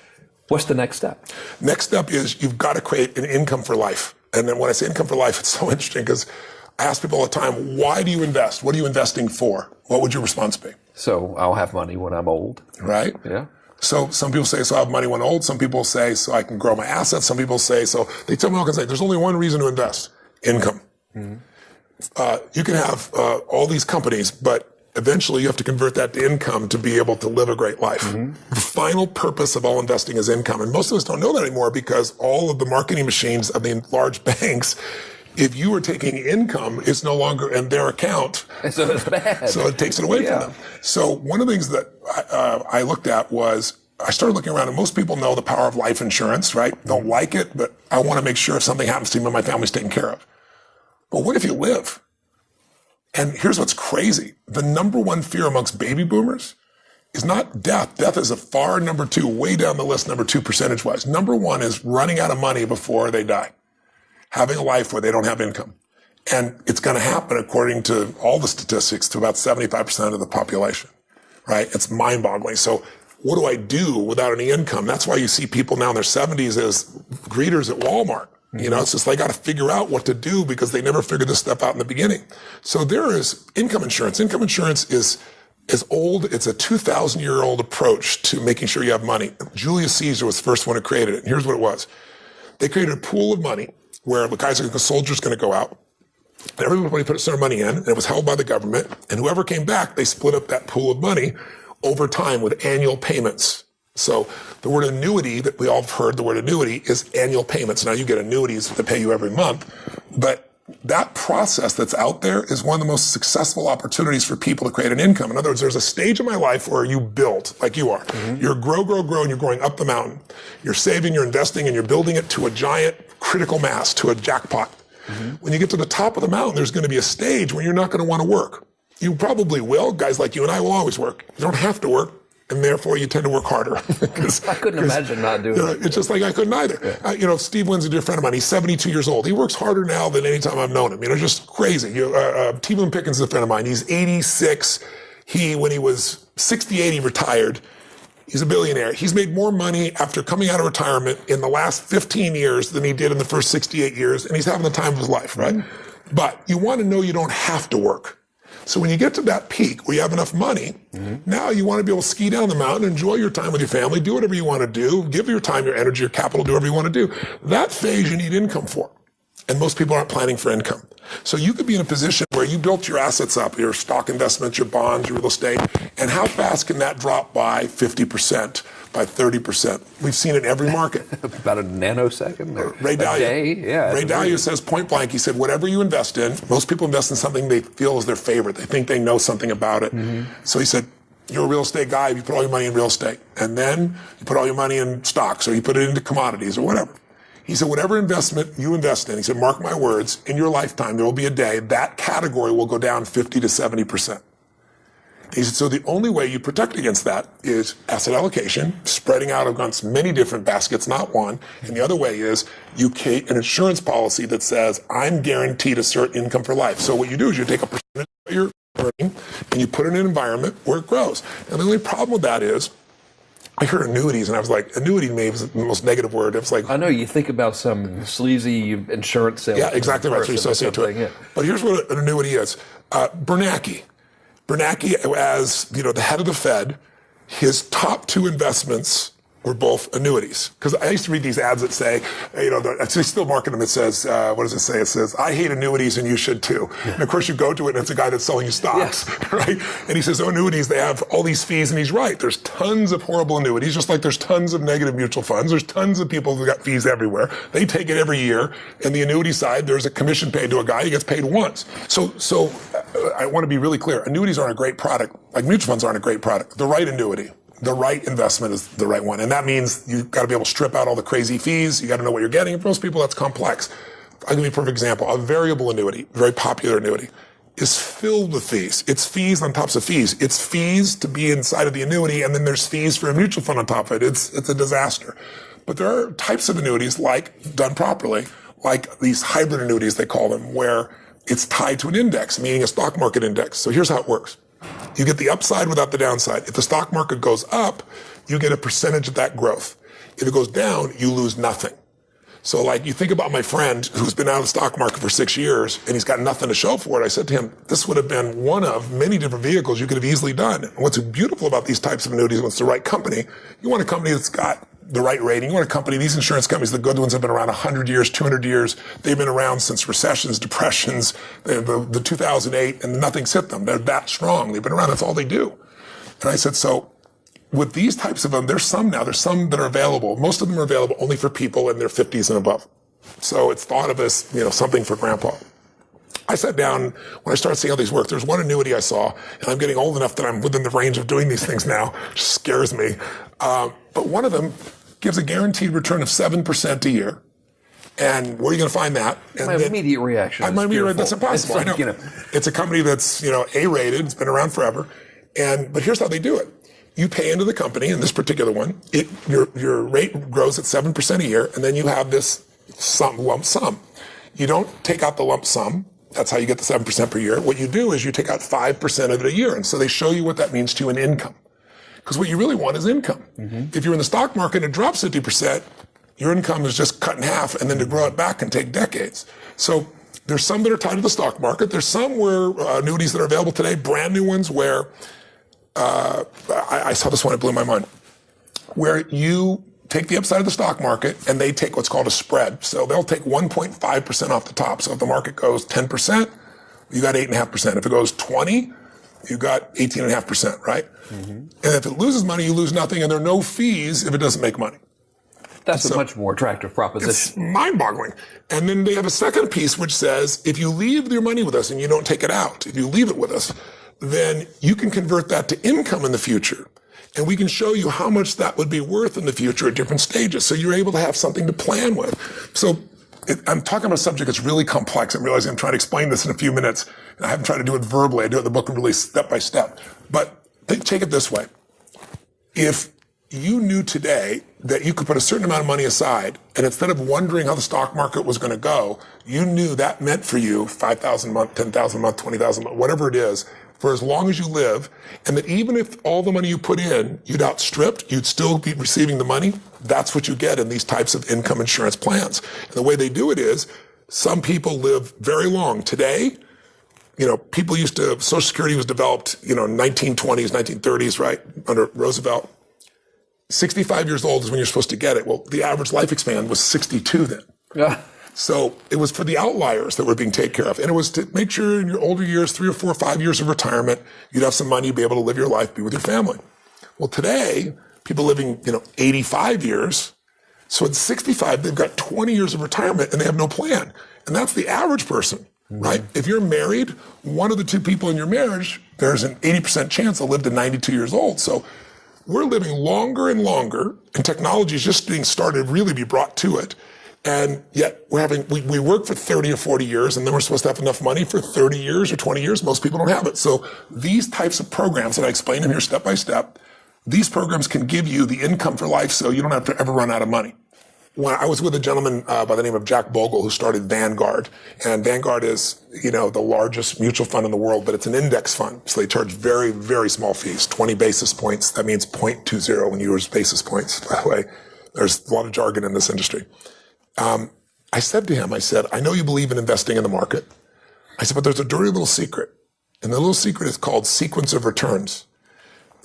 What's the next step? Next step is you've got to create an income for life. And then when I say income for life, it's so interesting because I ask people all the time, why do you invest? What are you investing for? What would your response be? So I'll have money when I'm old. Right? Yeah. So some people say, so I'll have money when old. Some people say, so I can grow my assets. Some people say, so they tell me all kinds of things. There's only one reason to invest: income. Mm-hmm. You can have all these companies, but eventually you have to convert that to income to be able to live a great life. Mm-hmm. The final purpose of all investing is income. And most of us don't know that anymore because all of the marketing machines of the large banks, if you are taking income, it's no longer in their account. So it's bad. So it takes it away from them. So one of the things that I looked at was, I started looking around, and most people know the power of life insurance, right? Don't like it, but I want to make sure if something happens to me, my family's taken care of. But what if you live? And here's what's crazy. The number one fear amongst baby boomers is not death. Death is a far number 2, way down the list, number 2 percentage-wise. Number 1 is running out of money before they die, having a life where they don't have income. And it's going to happen, according to all the statistics, to about 75% of the population, right? It's mind-boggling. So what do I do without any income? That's why you see people now in their 70s as greeters at Walmart. It's just they got to figure out what to do because they never figured this stuff out in the beginning. So there is income insurance. Income insurance is old. It's a 2,000-year-old approach to making sure you have money. Julius Caesar was the first one who created it. And here's what it was. They created a pool of money where the soldier's going to go out. And everybody put their money in, and it was held by the government. And whoever came back, they split up that pool of money over time with annual payments. So the word annuity that we all have heard, the word annuity is annual payments. Now you get annuities that pay you every month, but that process that's out there is one of the most successful opportunities for people to create an income. In other words, there's a stage in my life where you build, like you are. Mm-hmm. You're grow, and you're going up the mountain. You're saving, you're investing, and you're building it to a giant critical mass, to a jackpot. Mm-hmm. When you get to the top of the mountain, there's going to be a stage where you're not going to want to work. You probably will. Guys like you and I will always work. You don't have to work. And therefore, you tend to work harder. I couldn't imagine not doing it. It's just like I couldn't either. Yeah. Steve Wynn's a dear friend of mine. He's 72 years old. He works harder now than any time I've known him. Just crazy. T. Boone Pickens is a friend of mine. He's 86. when he was 68, he retired. He's a billionaire. He's made more money after coming out of retirement in the last 15 years than he did in the first 68 years, and he's having the time of his life, right? But you want to know you don't have to work. So when you get to that peak where you have enough money, now you want to be able to ski down the mountain, enjoy your time with your family, do whatever you want to do, give your time, your energy, your capital, do whatever you want to do. That phase you need income for. And most people aren't planning for income. So you could be in a position where you built your assets up, your stock investments, your bonds, your real estate, and how fast can that drop by 50%, by 30%? We've seen it in every market. About a nanosecond or Ray Dalio, a day? Yeah, Ray Dalio says point blank, he said, whatever you invest in, most people invest in something they feel is their favorite. They think they know something about it. So he said, you're a real estate guy, you put all your money in real estate. And then you put all your money in stocks, or you put it into commodities, or whatever. He said, whatever investment you invest in, he said, mark my words, in your lifetime, there will be a day that category will go down 50 to 70%. He said, so the only way you protect against that is asset allocation, spreading out against many different baskets, not one. And the other way is you take an insurance policy that says, I'm guaranteed a certain income for life. So what you do is you take a percentage of your earning and you put it in an environment where it grows. And the only problem with that is, I heard annuities, and I was like, annuity to me was the most negative word. It was like, I know you think about some sleazy insurance sales. Yeah, exactly right. So you associate to it. Yeah. But here's what an annuity is. Bernanke, as the head of the Fed, his top two investments were both annuities. Because I used to read these ads that say, they still market them. It says, what does it say? It says, I hate annuities and you should too. Yeah. And of course you go to it and it's a guy that's selling you stocks, right? And he says, annuities, they have all these fees, and he's right. There's tons of horrible annuities, just like there's tons of negative mutual funds. There's tons of people who got fees everywhere. They take it every year. And the annuity side, there's a commission paid to a guy, he gets paid once. So I want to be really clear. Annuities aren't a great product, like mutual funds aren't a great product. The right annuity, the right investment is the right one. And that means you've got to be able to strip out all the crazy fees. You got to know what you're getting. And for most people, that's complex. I'll give you a perfect example. A variable annuity, very popular annuity, is filled with fees. It's fees on top of fees. It's fees to be inside of the annuity, and then there's fees for a mutual fund on top of it. It's a disaster. But there are types of annuities, like done properly, like these hybrid annuities, they call them, where it's tied to an index, meaning a stock market index. So here's how it works. You get the upside without the downside. If the stock market goes up, you get a percentage of that growth. If it goes down, you lose nothing. So like you think about my friend who's been out of the stock market for 6 years and he's got nothing to show for it. I said to him, this would have been one of many different vehicles you could have easily done. And what's beautiful about these types of annuities, when it's the right company, you want a company that's got the right rating. You want a company, these insurance companies, the good ones have been around 100 years, 200 years. They've been around since recessions, depressions, the 2008, and nothing's hit them. They're that strong. They've been around. That's all they do. And I said, so with these types of them, there's some that are available. Most of them are available only for people in their 50s and above. So it's thought of as, something for grandpa. I sat down when I started seeing how these work. There's one annuity I saw, and I'm getting old enough that I'm within the range of doing these things now. It just scares me. But one of them gives a guaranteed return of 7% a year. And where are you going to find that? And my immediate reaction is that's impossible. I know. It's a company that's, A-rated. It's been around forever. But here's how they do it. You pay into the company, in this particular one, your rate grows at 7% a year, and then you have this lump sum. You don't take out the lump sum. That's how you get the 7% per year. What you do is you take out 5% of it a year. And so they show you what that means to you in income. Because what you really want is income. Mm-hmm. If you're in the stock market and it drops 50%, your income is just cut in half, and then to grow it back can take decades. So there's some that are tied to the stock market. There's some where annuities that are available today, brand new ones where I saw this one, it blew my mind, where you take the upside of the stock market and they take what's called a spread. So they'll take 1.5% off the top. So if the market goes 10%, you got 8.5%. If it goes 20, you got 18.5%, right? Mm-hmm. And if it loses money, you lose nothing, and there are no fees if it doesn't make money. That's a much more attractive proposition. It's mind-boggling. And then they have a second piece which says, if you leave your money with us and you don't take it out, if you leave it with us, then you can convert that to income in the future. And we can show you how much that would be worth in the future at different stages. So you're able to have something to plan with. So I'm talking about a subject that's really complex. I'm realizing I'm trying to explain this in a few minutes. And I haven't tried to do it verbally. I do it in the book really step by step. But take it this way. If you knew today that you could put a certain amount of money aside, and instead of wondering how the stock market was going to go, you knew that meant for you $5,000 a month, $10,000 a month, $20,000 a month, whatever it is, for as long as you live, and that even if all the money you put in, you'd outstripped, you'd still be receiving the money. That's what you get in these types of income insurance plans. And the way they do it is, some people live very long. Today, people Social Security was developed, 1920s, 1930s, right, under Roosevelt. 65 years old is when you're supposed to get it. Well, the average life span was 62 then. Yeah. So it was for the outliers that were being taken care of. And it was to make sure in your older years, 3 or 4 or 5 years of retirement, you'd have some money to be able to live your life, be with your family. Well, today, people living, 85 years. So at 65, they've got 20 years of retirement and they have no plan. And that's the average person, right? If you're married, one of the 2 people in your marriage, there's an 80% chance they'll live to 92 years old. So we're living longer and longer, and technology is just being started to really be brought to it. And yet we work for 30 or 40 years, and then we're supposed to have enough money for 30 years or 20 years. Most people don't have it. So these types of programs, and I explain them here step by step, these programs can give you the income for life so you don't have to ever run out of money. When I was with a gentleman by the name of Jack Bogle who started Vanguard, and Vanguard is, the largest mutual fund in the world, but it's an index fund. So they charge very, very small fees, 20 basis points. That means 0.20 when you use basis points, by the way. There's a lot of jargon in this industry. I said to him, I know you believe in investing in the market. I said, but there's a dirty little secret. And the little secret is called sequence of returns.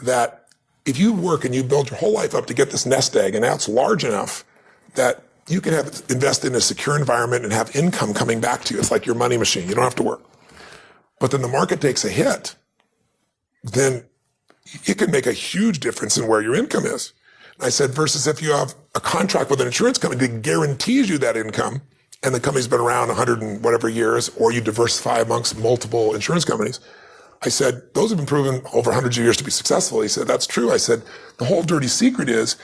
That if you work and you build your whole life up to get this nest egg, and now it's large enough that you can invest in a secure environment and have income coming back to you. It's like your money machine. You don't have to work. But then the market takes a hit. Then it can make a huge difference in where your income is. I said, versus if you have a contract with an insurance company that guarantees you that income, and the company's been around 100 and whatever years, or you diversify amongst multiple insurance companies. I said, those have been proven over hundreds of years to be successful. He said, that's true. I said, the whole dirty secret is,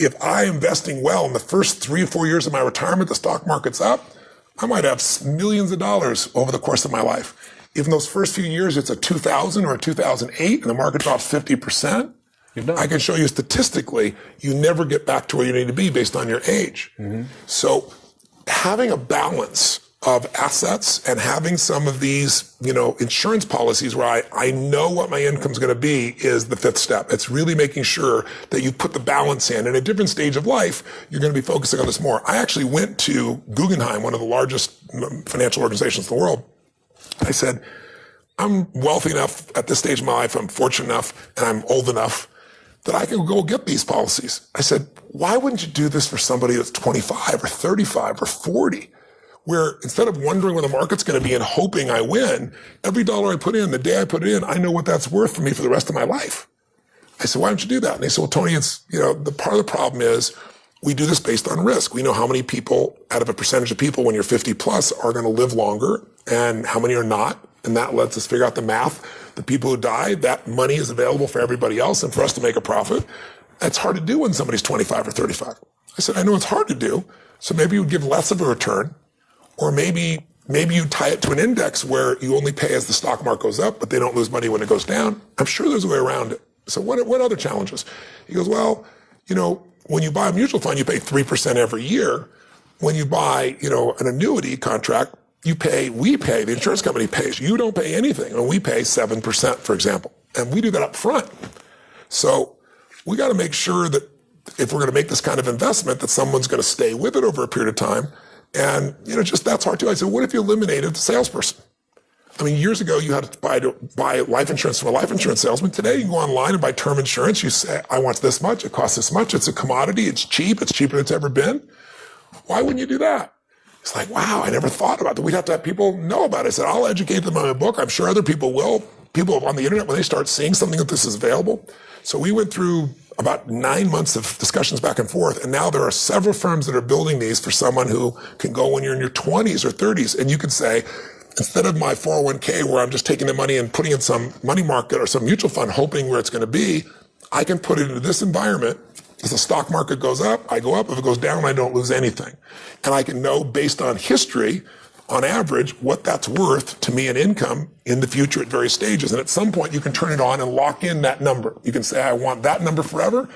if I'm investing well in the first 3 or 4 years of my retirement, the stock market's up, I might have millions of dollars over the course of my life. If in those first few years it's a 2000 or a 2008 and the market drops 50%, I can show you statistically, you never get back to where you need to be based on your age. So having a balance of assets and having some of these, insurance policies where I know what my income's going to be is the 5th step. It's really making sure that you put the balance in. In a different stage of life, you're going to be focusing on this more. I actually went to Guggenheim, one of the largest financial organizations in the world. I said, I'm wealthy enough at this stage of my life, I'm fortunate enough, and I'm old enough that I can go get these policies. I said, why wouldn't you do this for somebody that's 25 or 35 or 40? Where instead of wondering where the market's going to be and hoping I win, every dollar I put in, the day I put it in, I know what that's worth for me for the rest of my life. I said, why don't you do that? And they said, well, Tony, it's, the part of the problem is we do this based on risk. We know how many people out of a percentage of people when you're 50 plus are going to live longer and how many are not. And that lets us figure out the math. The people who die, that money is available for everybody else and for us to make a profit. That's hard to do when somebody's 25 or 35. I said, I know it's hard to do. So maybe you would give less of a return. Or maybe you tie it to an index where you only pay as the stock market goes up, but they don't lose money when it goes down. I'm sure there's a way around it. So what other challenges? He goes, well, when you buy a mutual fund, you pay 3% every year. When you buy, an annuity contract, we pay, the insurance company pays. You don't pay anything. And we pay 7%, for example. And we do that up front. So we got to make sure that if we're going to make this kind of investment, that someone's going to stay with it over a period of time. And, just that's hard too. I said, what if you eliminated the salesperson? I mean, years ago, you had to buy life insurance from a life insurance salesman. Today, you can go online and buy term insurance. You say, I want this much. It costs this much. It's a commodity. It's cheap. It's cheaper than it's ever been. Why wouldn't you do that? It's like, wow, I never thought about that. We'd have to have people know about it. I said, I'll educate them on my book. I'm sure other people will. People on the internet, when they start seeing something that this is available. So we went through about 9 months of discussions back and forth. And now there are several firms that are building these for someone who can go when you're in your 20s or 30s. And you can say, instead of my 401k where I'm just taking the money and putting in some money market or some mutual fund, hoping where it's going to be, I can put it into this environment. As the stock market goes up, I go up. If it goes down, I don't lose anything. And I can know based on history, on average, what that's worth to me in income in the future at various stages. And at some point, you can turn it on and lock in that number. You can say, I want that number forever.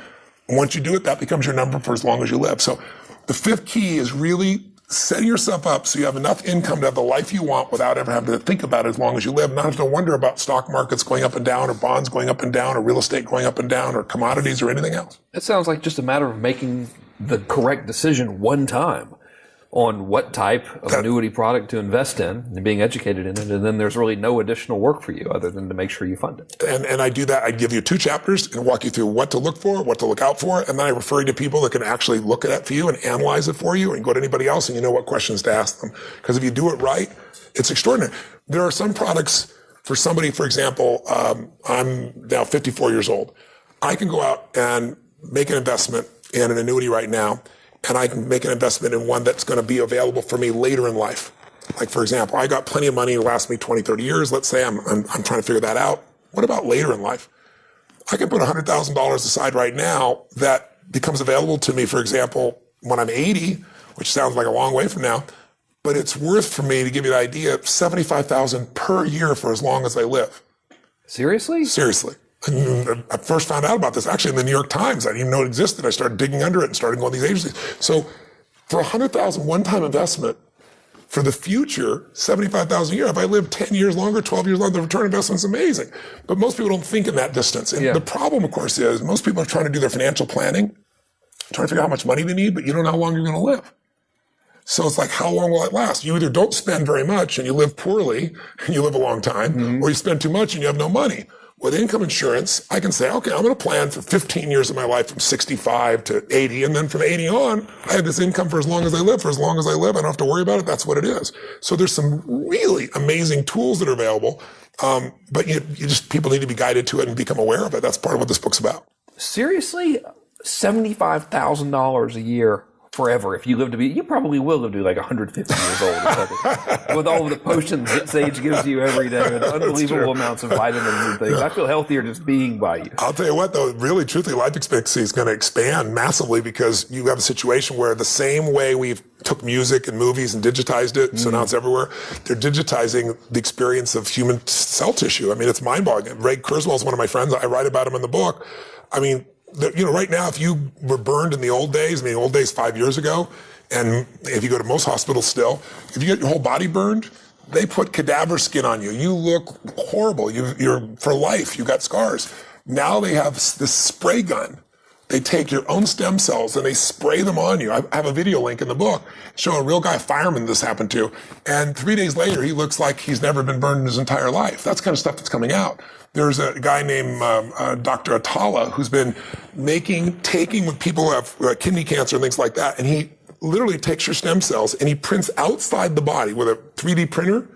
And once you do it, that becomes your number for as long as you live. So the 5th key is really setting yourself up so you have enough income to have the life you want without ever having to think about it as long as you live, not have to wonder about stock markets going up and down, or bonds going up and down, or real estate going up and down, or commodities, or anything else. It sounds like just a matter of making the correct decision one time on what type of annuity product to invest in and being educated in it, and then there's really no additional work for you other than to make sure you fund it. And I do that. I give you 2 chapters and walk you through what to look for, what to look out for, and then I refer you to people that can actually look at it for you and analyze it for you, and go to anybody else and you know what questions to ask them. Because if you do it right, it's extraordinary. There are some products for somebody, for example, I'm now 54 years old. I can go out and make an investment in an annuity right now, and I can make an investment in one that's going to be available for me later in life. Like, for example, I got plenty of money to last me 20, 30 years. Let's say I'm trying to figure that out. What about later in life? I can put $100,000 aside right now that becomes available to me, for example, when I'm 80, which sounds like a long way from now, but it's worth for me, to give you the idea, $75,000 per year for as long as I live. Seriously? Seriously. And I first found out about this actually in the New York Times. I didn't even know it existed. I started digging under it and started going to these agencies. So for $100,000 one-time investment, for the future, $75,000 a year, if I live 10 years longer, 12 years longer, the return investment is amazing. But most people don't think in that distance. And the problem, of course, is most people are trying to do their financial planning, trying to figure out how much money they need, but you don't know how long you're going to live. So it's like, how long will it last? You either don't spend very much and you live poorly and you live a long time, or you spend too much and you have no money. With income insurance, I can say, okay, I'm going to plan for 15 years of my life from 65 to 80. And then from 80 on, I have this income for as long as I live. For as long as I live, I don't have to worry about it. That's what it is. So there's some really amazing tools that are available. But you just, people need to be guided to it and become aware of it. That's part of what this book's about. Seriously? $75,000 a year forever. If you live to be, you probably will live to be like 150 years old or something. With all of the potions that Sage gives you every day, and unbelievable amounts of vitamins and things. I feel healthier just being by you. I'll tell you what, though, really, truthfully, life expectancy is going to expand massively, because you have a situation where the same way we've took music and movies and digitized it, so now it's everywhere, they're digitizing the experience of human cell tissue. I mean, it's mind-boggling. Ray Kurzweil is one of my friends. I write about him in the book. I mean, right now, if you were burned in the old days, 5 years ago, and if you go to most hospitals still, if you get your whole body burned, they put cadaver skin on you. You look horrible. You're for life. You got scars. Now they have this spray gun. They take your own stem cells and they spray them on you. I have a video link in the book, show a real guy, fireman, this happened to, and 3 days later, he looks like he's never been burned in his entire life. That's kind of stuff that's coming out. There's a guy named Dr. Atala who's been taking when people have kidney cancer and things like that, and he literally takes your stem cells and he prints outside the body with a 3D printer.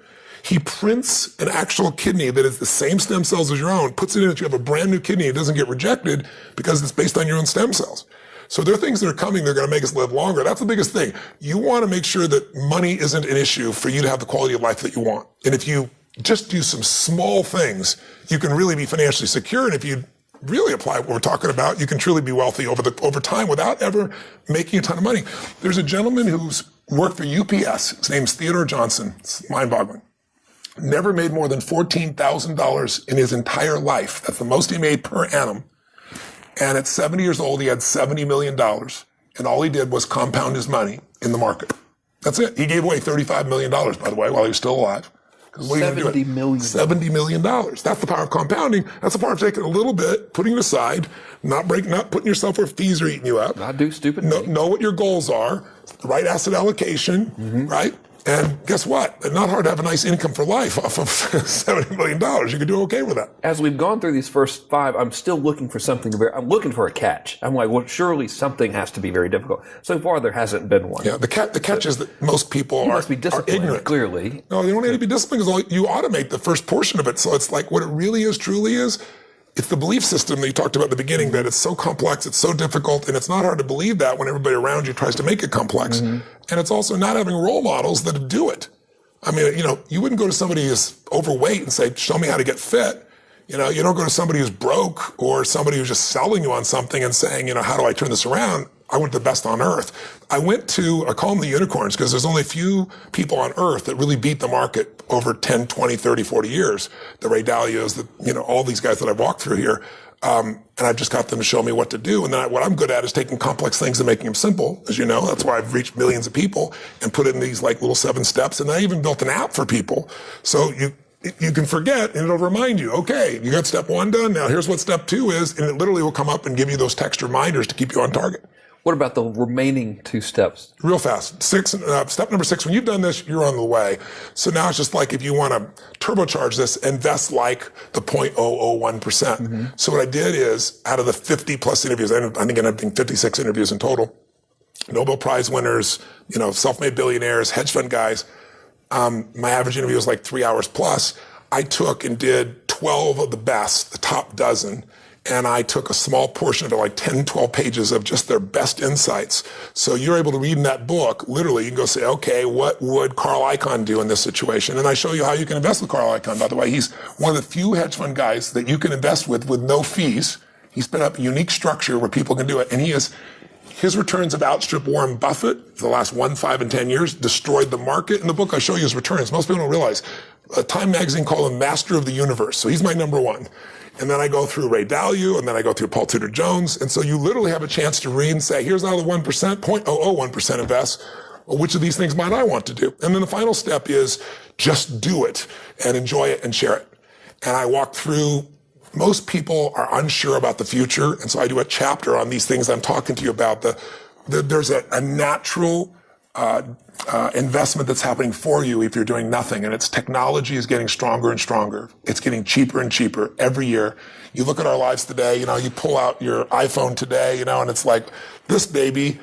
He prints an actual kidney that is the same stem cells as your own, puts it in that you have a brand new kidney. It doesn't get rejected because it's based on your own stem cells. So there are things that are coming that are going to make us live longer. That's the biggest thing. You want to make sure that money isn't an issue for you to have the quality of life that you want. And if you just do some small things, you can really be financially secure. And if you really apply what we're talking about, you can truly be wealthy over time without ever making a ton of money. There's a gentleman who's worked for UPS. His name's Theodore Johnson. It's mind-boggling. Never made more than $14,000 in his entire life. That's the most he made per annum. And at 70 years old, he had $70 million. And all he did was compound his money in the market. That's it. He gave away $35 million, by the way, while he was still alive. $70 million. $70 million. That's the power of compounding. That's the power of taking a little bit, putting it aside, not putting yourself where fees are eating you up. Not do stupid things. Know what your goals are, the right asset allocation, right? And guess what? It's not hard to have a nice income for life off of $70 million. You can do okay with that. As we've gone through these first 5, I'm still looking for something. I'm looking for a catch. I'm like, well, surely something has to be very difficult. So far, there hasn't been one. Yeah, the catch is that most people are ignorant. Clearly. No, they don't need to be disciplined because you automate the first portion of it. So it's like what it really is, truly is, it's the belief system that you talked about at the beginning, that it's so complex, it's so difficult, and it's not hard to believe that when everybody around you tries to make it complex. And it's also not having role models that do it. I mean, you wouldn't go to somebody who's overweight and say, show me how to get fit. You don't go to somebody who's broke or somebody who's just selling you on something and saying, how do I turn this around? I went to the best on earth. I call them the unicorns because there's only a few people on earth that really beat the market over 10, 20, 30, 40 years. The Ray Dalios, all these guys that I've walked through here. And I've just got them to show me what to do. And then what I'm good at is taking complex things and making them simple, as you know. That's why I've reached millions of people and put in these like little 7 steps. And I even built an app for people. So you can forget and it'll remind you, okay, you got step 1 done. Now here's what step 2 is. And it literally will come up and give you those text reminders to keep you on target. What about the remaining 2 steps? Real fast. Step number 6, when you've done this, you're on the way. So now it's just like if you want to turbocharge this, invest like the 0.001%. So what I did is out of the 50 plus interviews, I think I ended up doing 56 interviews in total, Nobel Prize winners, self-made billionaires, hedge fund guys. My average interview was like 3 hours plus. I took and did 12 of the best, the top dozen, and I took a small portion of it, like 10, 12 pages of just their best insights. So you're able to read in that book, literally, you can go say, okay, what would Carl Icahn do in this situation? And I show you how you can invest with Carl Icahn. By the way, he's one of the few hedge fund guys that you can invest with no fees. He's been up a unique structure where people can do it. And his returns have outstripped Warren Buffett for the last 1, 5, and 10 years, destroyed the market. In the book, I show you his returns. Most people don't realize. Time magazine called him Master of the Universe. So he's my number 1. And then I go through Ray Dalio, and then I go through Paul Tudor Jones. And so you literally have a chance to read and say, here's how the 1%, 0.001% invest. Well, which of these things might I want to do? And then the final step is just do it and enjoy it and share it. And I walk through, most people are unsure about the future. And so I do a chapter on these things I'm talking to you about. There's a natural investment that's happening for you if you're doing nothing. And it's technology is getting stronger and stronger. It's getting cheaper and cheaper every year. You look at our lives today, you pull out your iPhone today, and it's like this baby.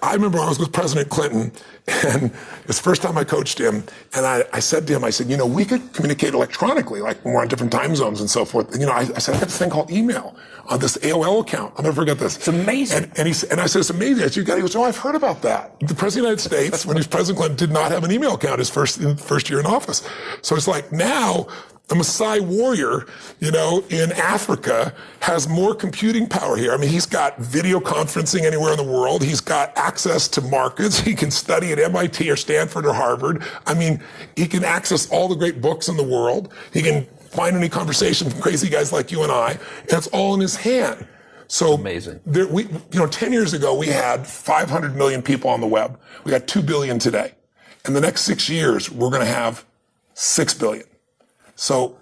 I remember I was with President Clinton, and it's the first time I coached him, and I said to him, I said, we could communicate electronically, like when we're on different time zones and so forth. And, I said, I got this thing called email on this AOL account. I'll never forget this. It's amazing. And I said, it's amazing. I said, he goes, I've heard about that. The President of the United States, when he was President Clinton, did not have an email account his first year in office. So it's like now, the Maasai warrior, in Africa has more computing power here. I mean, he's got video conferencing anywhere in the world. He's got access to markets. He can study at MIT or Stanford or Harvard. I mean, he can access all the great books in the world. He can find any conversation from crazy guys like you and I, and it's all in his hand. So amazing. 10 years ago, we had 500 million people on the web. We got 2 billion today. In the next 6 years, we're going to have 6 billion. So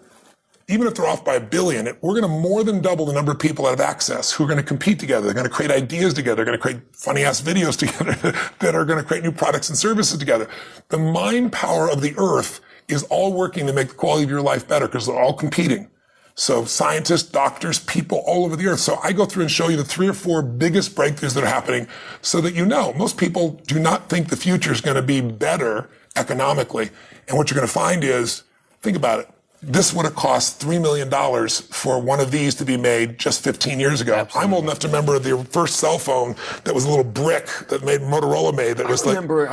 even if they're off by 1 billion, we're going to more than double the number of people that have access who are going to compete together. They're going to create ideas together. They're going to create funny-ass videos together that are going to create new products and services together. The mind power of the earth is all working to make the quality of your life better because they're all competing. So scientists, doctors, people all over the earth. So I go through and show you the 3 or 4 biggest breakthroughs that are happening so that most people do not think the future is going to be better economically. And what you're going to find is, think about it. This would have cost $3 million for one of these to be made just 15 years ago. Absolutely. I'm old enough to remember the first cell phone that was a little brick that Motorola made. That was I remember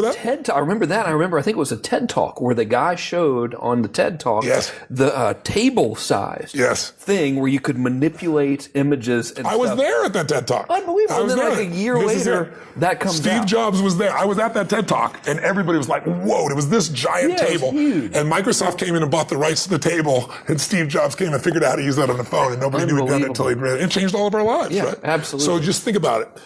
that? TED Talk. I remember that. I think it was a TED Talk where the guy showed on the TED Talk the table size thing where you could manipulate images and stuff. I was there at that TED Talk. Unbelievable. And then like a year later, that comes out. Steve Jobs was there. I was at that TED Talk, and everybody was like, whoa, it was this giant table. It was huge. And Microsoft came in and bought the rights to the table, and Steve Jobs came and figured out how to use that on the phone, and nobody knew he'd done it until he'd read it. It changed all of our lives, right? Absolutely. So just think about it.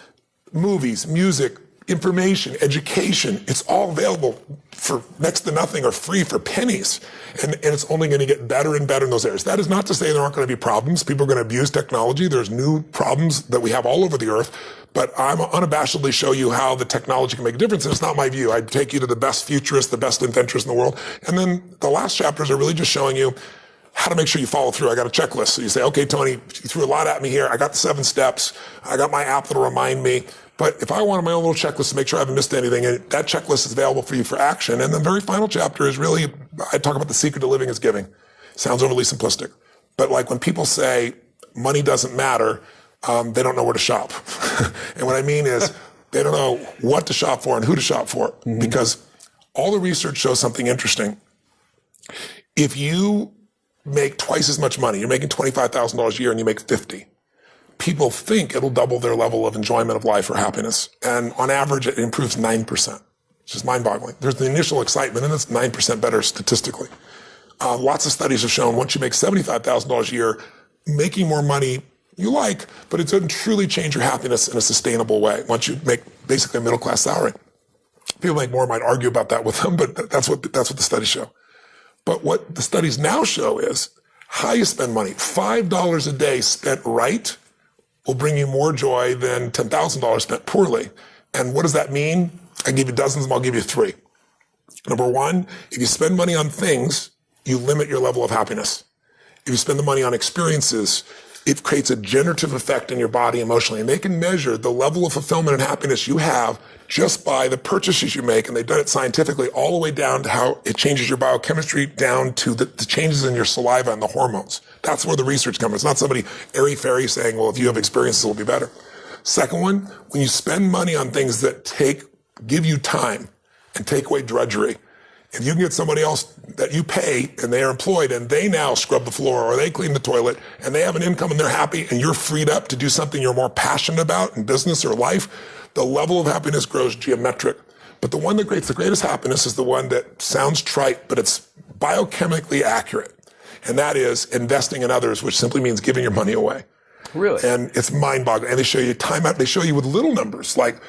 Movies, music, information, education, it's all available for next to nothing or free for pennies. And it's only going to get better and better in those areas. That is not to say there aren't going to be problems. People are going to abuse technology. There's new problems that we have all over the earth. But I'm unabashedly show you how the technology can make a difference. And it's not my view. I take you to the best futurists, the best inventors in the world. And then the last chapters are really just showing you how to make sure you follow through. I got a checklist. So you say, okay, Tony, you threw a lot at me here. I got the 7 steps. I got my app that'll remind me. But if I wanted my own little checklist to make sure I haven't missed anything, and that checklist is available for you for action. And the very final chapter is really, I talk about the secret to living is giving. Sounds overly simplistic. But like when people say money doesn't matter, they don't know where to shop. And what I mean is they don't know what to shop for and who to shop for. Mm-hmm. Because all the research shows something interesting. If you make twice as much money, you're making $25,000 a year and you make 50, people think it'll double their level of enjoyment of life or happiness. And on average, it improves 9%, which is mind-boggling. There's the initial excitement, and it's 9% better statistically. Lots of studies have shown once you make $75,000 a year, making more money you like, but it doesn't truly change your happiness in a sustainable way once you make basically a middle-class salary. People make more might argue about that with them, but that's what the studies show. But what the studies now show is how you spend money. $5 a day spent right will bring you more joy than $10,000 spent poorly. And what does that mean? I give you dozens of them, I'll give you 3. Number 1, if you spend money on things, you limit your level of happiness. If you spend the money on experiences, it creates a generative effect in your body emotionally. And they can measure the level of fulfillment and happiness you have just by the purchases you make. And they've done it scientifically all the way down to how it changes your biochemistry down to the changes in your saliva and the hormones. That's where the research comes. It's not somebody airy-fairy saying, well, if you have experiences, it'll be better. Second one, when you spend money on things that give you time and take away drudgery, if you can get somebody else that you pay and they are employed and they now scrub the floor or they clean the toilet and they have an income and they're happy and you're freed up to do something you're more passionate about in business or life, the level of happiness grows geometric. But the one that creates the greatest happiness is the one that sounds trite, but it's biochemically accurate. And that is investing in others, which simply means giving your money away. Really? And it's mind-boggling. And they show you time out. They show you with little numbers, like,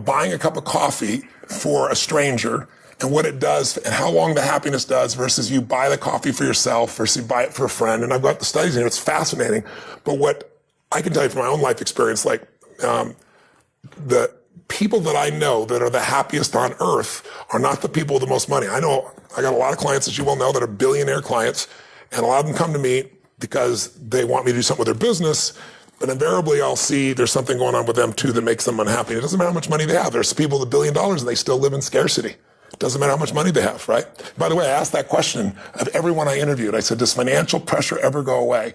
buying a cup of coffee for a stranger and what it does and how long the happiness does versus you buy the coffee for yourself versus you buy it for a friend. And I've got the studies in here. It's fascinating. But what I can tell you from my own life experience, like the people that I know that are the happiest on earth are not the people with the most money. I know I got a lot of clients, as you well know, that are billionaire clients. And a lot of them come to me because they want me to do something with their business. But invariably, I'll see there's something going on with them, too, that makes them unhappy. It doesn't matter how much money they have. There's people with $1 billion and they still live in scarcity. It doesn't matter how much money they have, right? By the way, I asked that question of everyone I interviewed. I said, does financial pressure ever go away?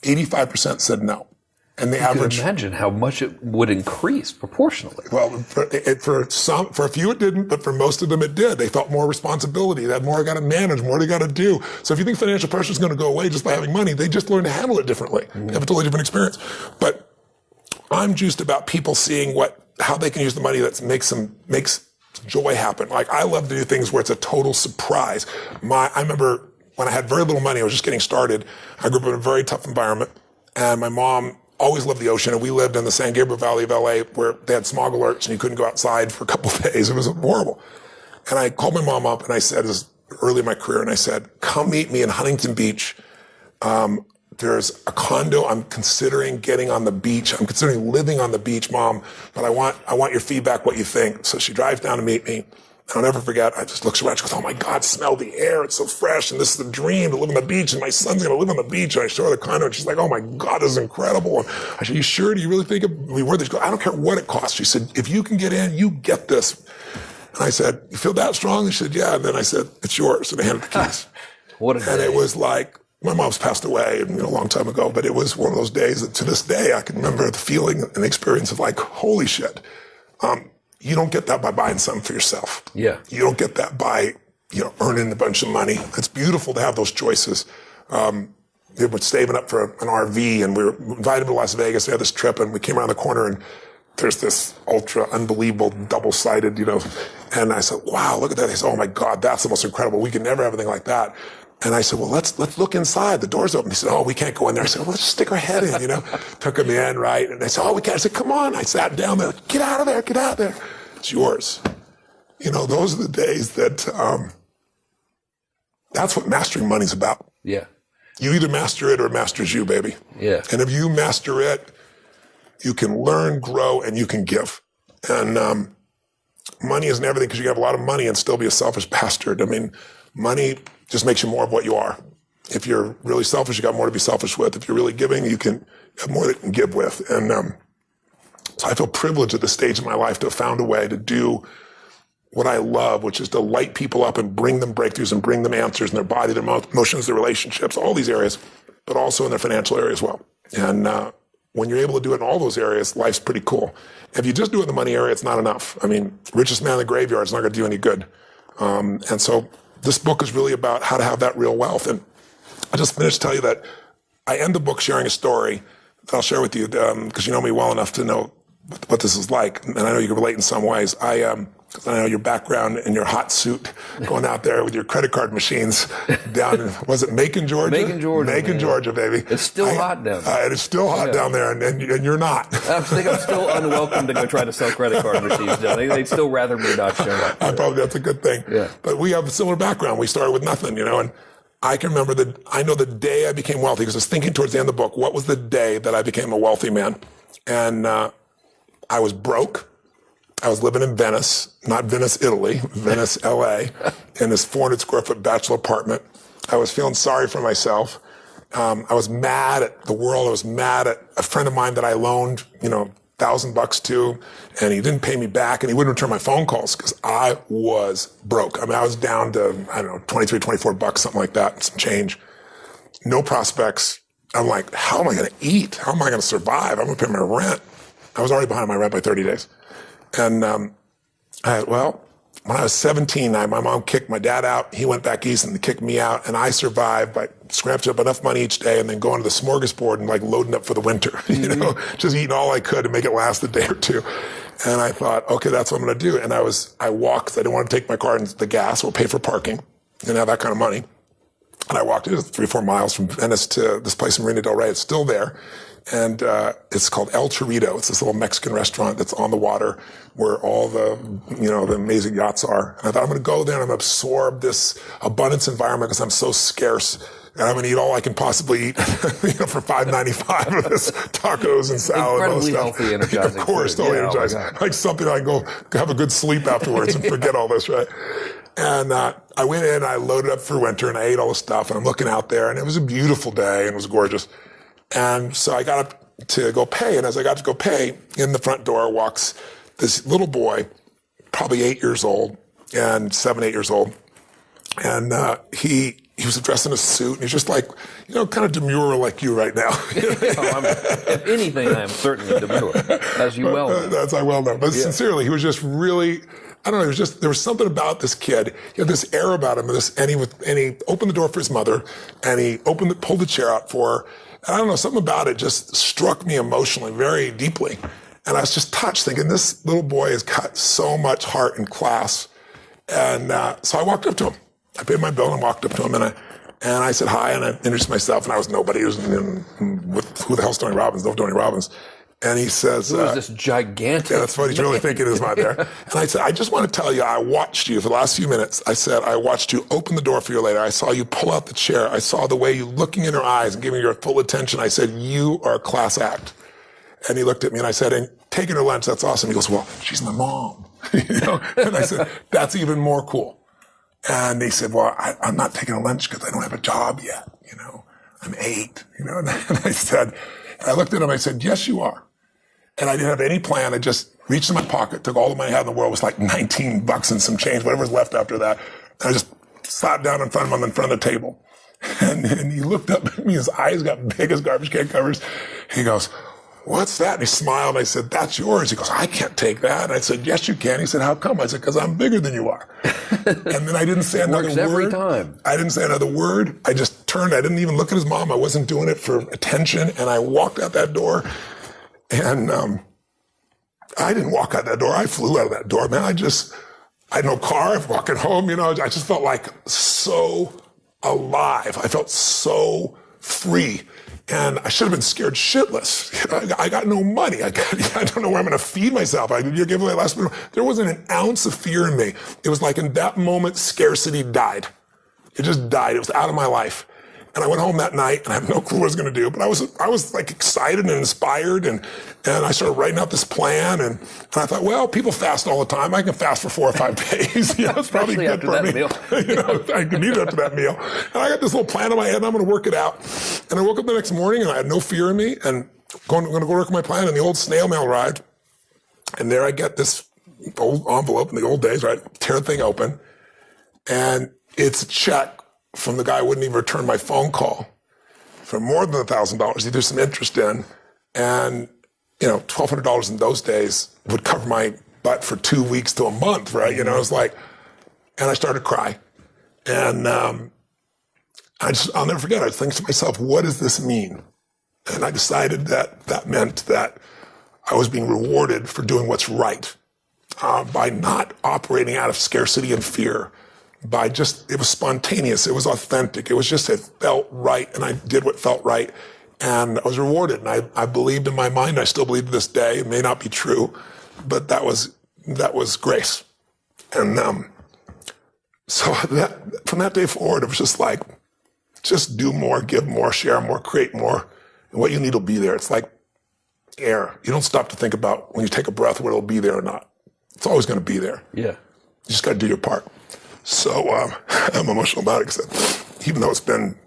85% said no. And the average... You can imagine how much it would increase proportionally. Well, for a few it didn't, but for most of them it did. They felt more responsibility. They had more got to manage, more they got to do. So if you think financial pressure is going to go away just by having money, they just learn to handle it differently. They have a totally different experience. But I'm juiced about people seeing how they can use the money that makes joy happen. Like, I love to do things where it's a total surprise. I remember when I had very little money, I was just getting started. I grew up in a very tough environment, and my mom always loved the ocean, and we lived in the San Gabriel Valley of LA where they had smog alerts and you couldn't go outside for a couple of days. It was horrible. And I called my mom up and I said, this was early in my career, and I said, come meet me in Huntington Beach. There's a condo I'm considering getting on the beach. I'm considering living on the beach, Mom, but I want your feedback, what you think. So she drives down to meet me. I'll never forget, I just looked around, she goes, oh my God, smell the air, it's so fresh, and this is the dream, to live on the beach, and my son's gonna live on the beach, and I show her the condo, and she's like, oh my God, this is incredible. And I said, you sure, do you really think it'll be worth it? She goes, I don't care what it costs. She said, if you can get in, you get this. And I said, you feel that strong? She said, yeah, and then I said, it's yours, and I handed the keys. What a day. And it was like, my mom's passed away a long time ago, but it was one of those days that to this day, I can remember the feeling and the experience of like, holy shit. You don't get that by buying something for yourself. Yeah. You don't get that by, earning a bunch of money. It's beautiful to have those choices. They were saving up for an RV, and we were invited to Las Vegas. We had this trip, and we came around the corner, and there's this ultra unbelievable double-sided, and I said, wow, look at that. They said, oh my God, that's the most incredible. We could never have anything like that. And I said, well, let's look inside. The door's open. He said, oh, we can't go in there. I said, well, let's just stick our head in, Took him in, right? And they said, oh, we can't. I said, come on. I sat down there. Get out of there. Get out of there. It's yours. Those are the days that, that's what mastering money's about. Yeah. You either master it or it masters you, baby. Yeah. And if you master it, you can learn, grow, and you can give. And money isn't everything, because you can have a lot of money and still be a selfish bastard. I mean, money just makes you more of what you are. If you're really selfish, you got more to be selfish with. If you're really giving, you can have more that you can give with. And so I feel privileged at this stage in my life to have found a way to do what I love, which is to light people up and bring them breakthroughs and bring them answers in their body, their emotions, their relationships, all these areas, but also in their financial area as well. And when you're able to do it in all those areas, life's pretty cool. If you just do it in the money area, it's not enough. I mean, richest man in the graveyard is not going to do any good. And so this book is really about how to have that real wealth. And I just finished to tell you that I end the book sharing a story that I'll share with you, because you know me well enough to know what this is like. And I know you can relate in some ways. Because I know your background in your hot suit, going out there with your credit card machines down in, was it Macon, Georgia? Macon, Georgia. Macon, Georgia, baby. It's still hot down there. It is still hot down there, and you're not. I think I'm still unwelcome to go try to sell credit card machines down there. They'd still rather me not show up. That's a good thing. Yeah. But we have a similar background. We started with nothing, and I can remember I know the day I became wealthy, because I was thinking towards the end of the book, what was the day that I became a wealthy man? And I was broke. I was living in Venice, not Venice, Italy, Venice, LA, in this 400 square foot bachelor apartment. I was feeling sorry for myself. I was mad at the world. I was mad at a friend of mine that I loaned, $1,000 to, and he didn't pay me back, and he wouldn't return my phone calls because I was broke. I mean, I was down to, I don't know, 23, 24 bucks, something like that, some change. No prospects. I'm like, how am I going to eat? How am I going to survive? I'm going to pay my rent. I was already behind my rent by 30 days. And when I was 17, my mom kicked my dad out. He went back east and kicked me out. And I survived by scratching up enough money each day and then going to the smorgasbord and like loading up for the winter, just eating all I could to make it last a day or two. And I thought, okay, that's what I'm going to do. And I walked, 'cause I didn't want to take my car and the gas or pay for parking. Didn't have that kind of money. And I walked 3 or 4 miles from Venice to this place in Marina del Rey. It's still there. And it's called El Chorrito. It's this little Mexican restaurant that's on the water where all the amazing yachts are. And I thought, I'm going to go there and I'm going to absorb this abundance environment because I'm so scarce. And I'm going to eat all I can possibly eat, for $5.95 of this tacos and salad. Incredibly healthy, energizing. Of course, totally energizing. Like something I can go have a good sleep afterwards and forget all this, right? And I went in, I loaded up for winter, and I ate all the stuff. And I'm looking out there, and it was a beautiful day, and it was gorgeous. And so I got up to go pay, and as I got to go pay, in the front door walks this little boy, probably 8 years old, and 7, 8 years old. And he was dressed in a suit, and he's just like, kind of demure like you right now. If anything, I am certainly demure, as you well know. That's I well know. But sincerely, he was just really, I don't know, there was something about this kid. He had this air about him, and he opened the door for his mother, and he pulled the chair out for her. And I don't know, something about it just struck me emotionally very deeply. And I was just touched, thinking, this little boy has got so much heart and class. And so I walked up to him. I paid my bill and walked up to him, and I said hi, and I introduced myself, and I was nobody. Who the hell's Tony Robbins? No Tony Robbins. And he says, who is this gigantic? Yeah, that's what he's really thinking is my there. And I said, I just want to tell you, I watched you for the last few minutes. I said, I watched you open the door for you later. I saw you pull out the chair. I saw the way you looking in her eyes and giving her full attention. I said, you are a class act. And he looked at me and I said, and taking her lunch, that's awesome. He goes, well, she's my mom. And I said, that's even more cool. And he said, well, I'm not taking a lunch because I don't have a job yet. I'm 8, and I said, and I looked at him, I said, yes, you are. And I didn't have any plan. I just reached in my pocket, took all the money I had in the world. It was like $19 and some change, whatever was left after that. And I just sat down in front of him in front of the table. And he looked up at me, his eyes got big as garbage can covers. He goes, what's that? And he smiled. I said, that's yours. He goes, I can't take that. And I said, yes, you can. He said, how come? I said, because I'm bigger than you are. And then I didn't say another word. Every time. I didn't say another word. I just turned. I didn't even look at his mom. I wasn't doing it for attention. And I walked out that door. And I didn't walk out that door. I flew out of that door, man. I had no car. I'm walking home, I just felt like so alive. I felt so free. And I should have been scared shitless. I got no money. I don't know where I'm going to feed myself. You gave away last minute. There wasn't an ounce of fear in me. It was like in that moment, scarcity died. It just died. It was out of my life. And I went home that night, and I have no clue what I was going to do. But I was like excited and inspired, and I started writing out this plan. And I thought, well, people fast all the time. I can fast for 4 or 5 days. It's probably good for me. I can eat after that meal. And I got this little plan in my head, and I'm going to work it out. And I woke up the next morning, and I had no fear in me. And I'm going to go work my plan. And the old snail mail arrived, and there I get this old envelope in the old days. Right, tear the thing open, and it's a check from the guy who wouldn't even return my phone call for more than $1,000. He threw some interest in, and $1,200 in those days would cover my butt for 2 weeks to a month, right? It was like, and I started to cry, and I'll never forget. I was thinking to myself, what does this mean? And I decided that meant that I was being rewarded for doing what's right. by not operating out of scarcity and fear, it was spontaneous, it was authentic, it felt right, and I did what felt right, and I was rewarded, and I believed in my mind, I still believe to this day, it may not be true, but that was grace. And so from that day forward, it was just like, just do more, give more, share more, create more, and what you need will be there. It's like air. You don't stop to think about when you take a breath whether it'll be there or not. It's always going to be there. Yeah. You just got to do your part. So I'm emotional about it because even though it's been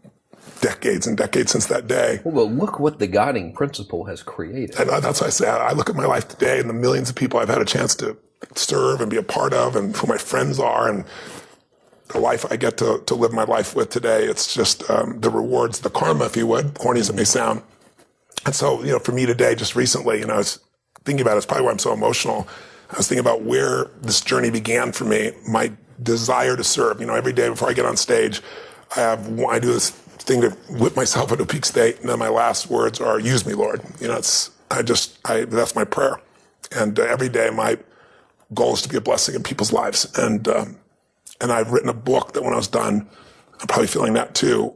decades and decades since that day. Well, look what the guiding principle has created. And that's why I say I look at my life today and the millions of people I've had a chance to serve and be a part of and who my friends are and the life I get to live my life with today. It's just the rewards, the karma, if you would, corny as it may sound. And so, for me today, just recently, I was thinking about it. It's probably why I'm so emotional. I was thinking about where this journey began for me, my desire to serve. Every day before I get on stage, I do this thing to whip myself into a peak state, and then my last words are, "Use me, Lord." That's my prayer. And every day, my goal is to be a blessing in people's lives. And I've written a book that when I was done, I'm probably feeling that too.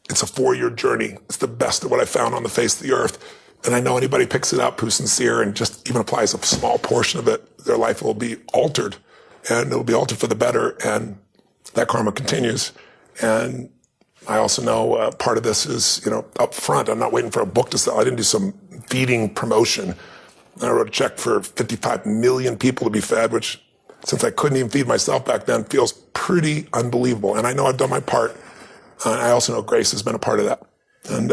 It's a 4-year journey. It's the best of what I found on the face of the earth. And I know anybody picks it up who's sincere and just even applies a small portion of it, their life will be altered. And it'll be altered for the better. And that karma continues. And I also know part of this is, up front. I'm not waiting for a book to sell. I didn't do some feeding promotion. I wrote a check for 55 million people to be fed, which, since I couldn't even feed myself back then, feels pretty unbelievable. And I know I've done my part. I also know grace has been a part of that. And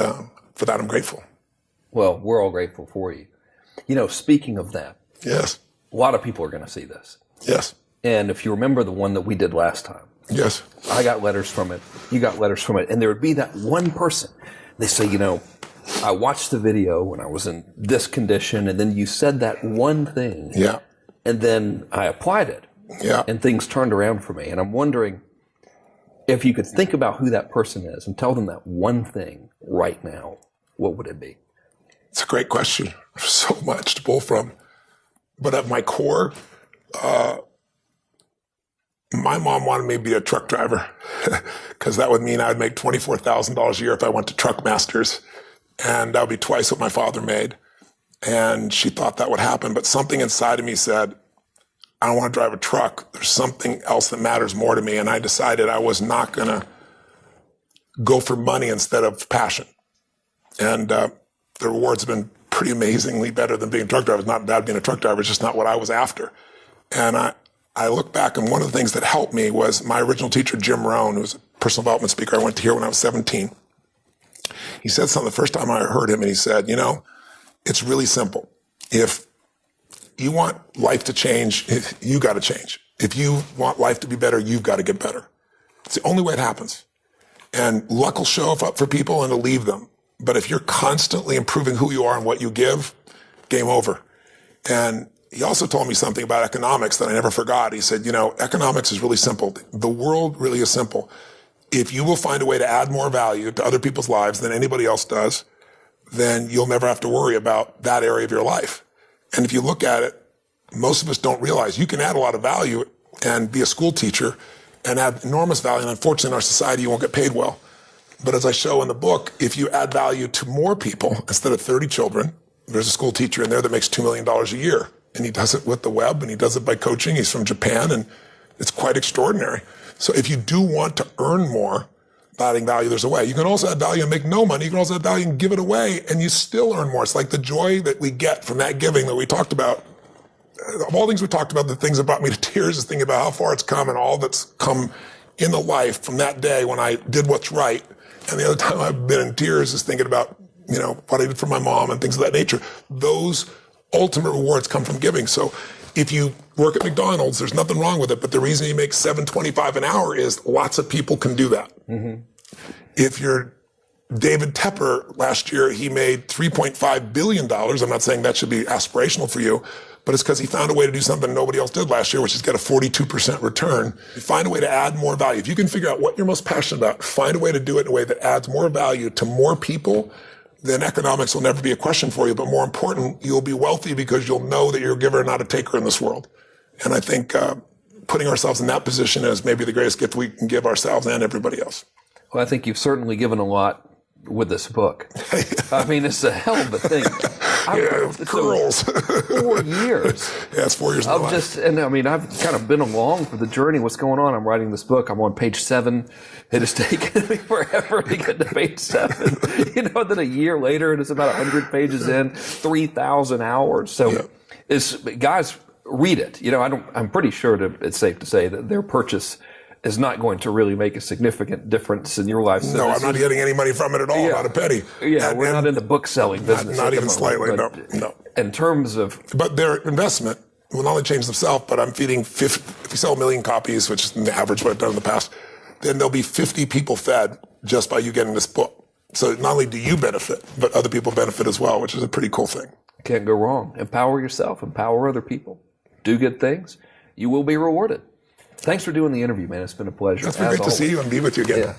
for that, I'm grateful. Well, we're all grateful for you. Speaking of that. Yes. A lot of people are going to see this. Yes. And if you remember the one that we did last time. Yes. I got letters from it. You got letters from it. And there would be that one person. They say, I watched the video when I was in this condition, and then you said that one thing. Yeah. And then I applied it. Yeah. And things turned around for me. And I'm wondering if you could think about who that person is and tell them that one thing right now, what would it be? It's a great question. There's so much to pull from. But at my core, my mom wanted me to be a truck driver because that would mean I would make $24,000 a year if I went to Truck Masters. And that would be twice what my father made. And she thought that would happen. But something inside of me said, I don't want to drive a truck. There's something else that matters more to me. And I decided I was not going to go for money instead of passion. And the rewards have been pretty amazingly better than being a truck driver. It's not bad being a truck driver. It's just not what I was after. And I look back, and one of the things that helped me was my original teacher, Jim Rohn, who was a personal development speaker. I went to hear when I was 17. He said something the first time I heard him, and he said, it's really simple. If you want life to change, you got to change. If you want life to be better, you've got to get better. It's the only way it happens. And luck will show up for people and it'll leave them. But if you're constantly improving who you are and what you give, game over. And he also told me something about economics that I never forgot. He said, economics is really simple. The world really is simple. If you will find a way to add more value to other people's lives than anybody else does, then you'll never have to worry about that area of your life. And if you look at it, most of us don't realize you can add a lot of value and be a school teacher and add enormous value. And unfortunately, in our society, you won't get paid well. But as I show in the book, if you add value to more people, instead of 30 children, there's a school teacher in there that makes $2 million a year. And he does it with the web, and he does it by coaching. He's from Japan, and it's quite extraordinary. So if you do want to earn more, adding value, there's a way. You can also add value and make no money. You can also add value and give it away, and you still earn more. It's like the joy that we get from that giving that we talked about. Of all things we talked about, the things that brought me to tears is thinking about how far it's come and all that's come in the life from that day when I did what's right. And the other time I've been in tears is thinking about, what I did for my mom and things of that nature. Those ultimate rewards come from giving. So if you work at McDonald's, there's nothing wrong with it. But the reason you make $7.25 an hour is lots of people can do that. Mm-hmm. If you're David Tepper, last year, he made $3.5 billion. I'm not saying that should be aspirational for you, but it's because he found a way to do something nobody else did last year, which is get a 42% return. You find a way to add more value. If you can figure out what you're most passionate about, find a way to do it in a way that adds more value to more people, then economics will never be a question for you. But more important, you'll be wealthy because you'll know that you're a giver, not a taker in this world. And I think putting ourselves in that position is maybe the greatest gift we can give ourselves and everybody else. Well, I think you've certainly given a lot with this book. I mean, it's a hell of a thing. Curls. 4 years. Yeah, it's 4 years of my life. And I mean, I've kind of been along for the journey. What's going on? I'm writing this book. I'm on page 7. It has taken me forever to get to page 7. Then a year later, and it's about 100 pages in, 3,000 hours. So, guys, read it. I'm pretty sure it's safe to say that their purchase is not going to really make a significant difference in your life. So no, I'm not getting any money from it at all, not a penny. Yeah, we're not in the book selling business. Not even slightly, no. In terms of... But their investment will not only change themselves, but I'm feeding 50, if you sell 1 million copies, which is the average what I've done in the past, then there'll be 50 people fed just by you getting this book. So not only do you benefit, but other people benefit as well, which is a pretty cool thing. Can't go wrong. Empower yourself, empower other people. Do good things. You will be rewarded. Thanks for doing the interview, man. It's been a pleasure. It's been great to see you and be with you again. Yeah.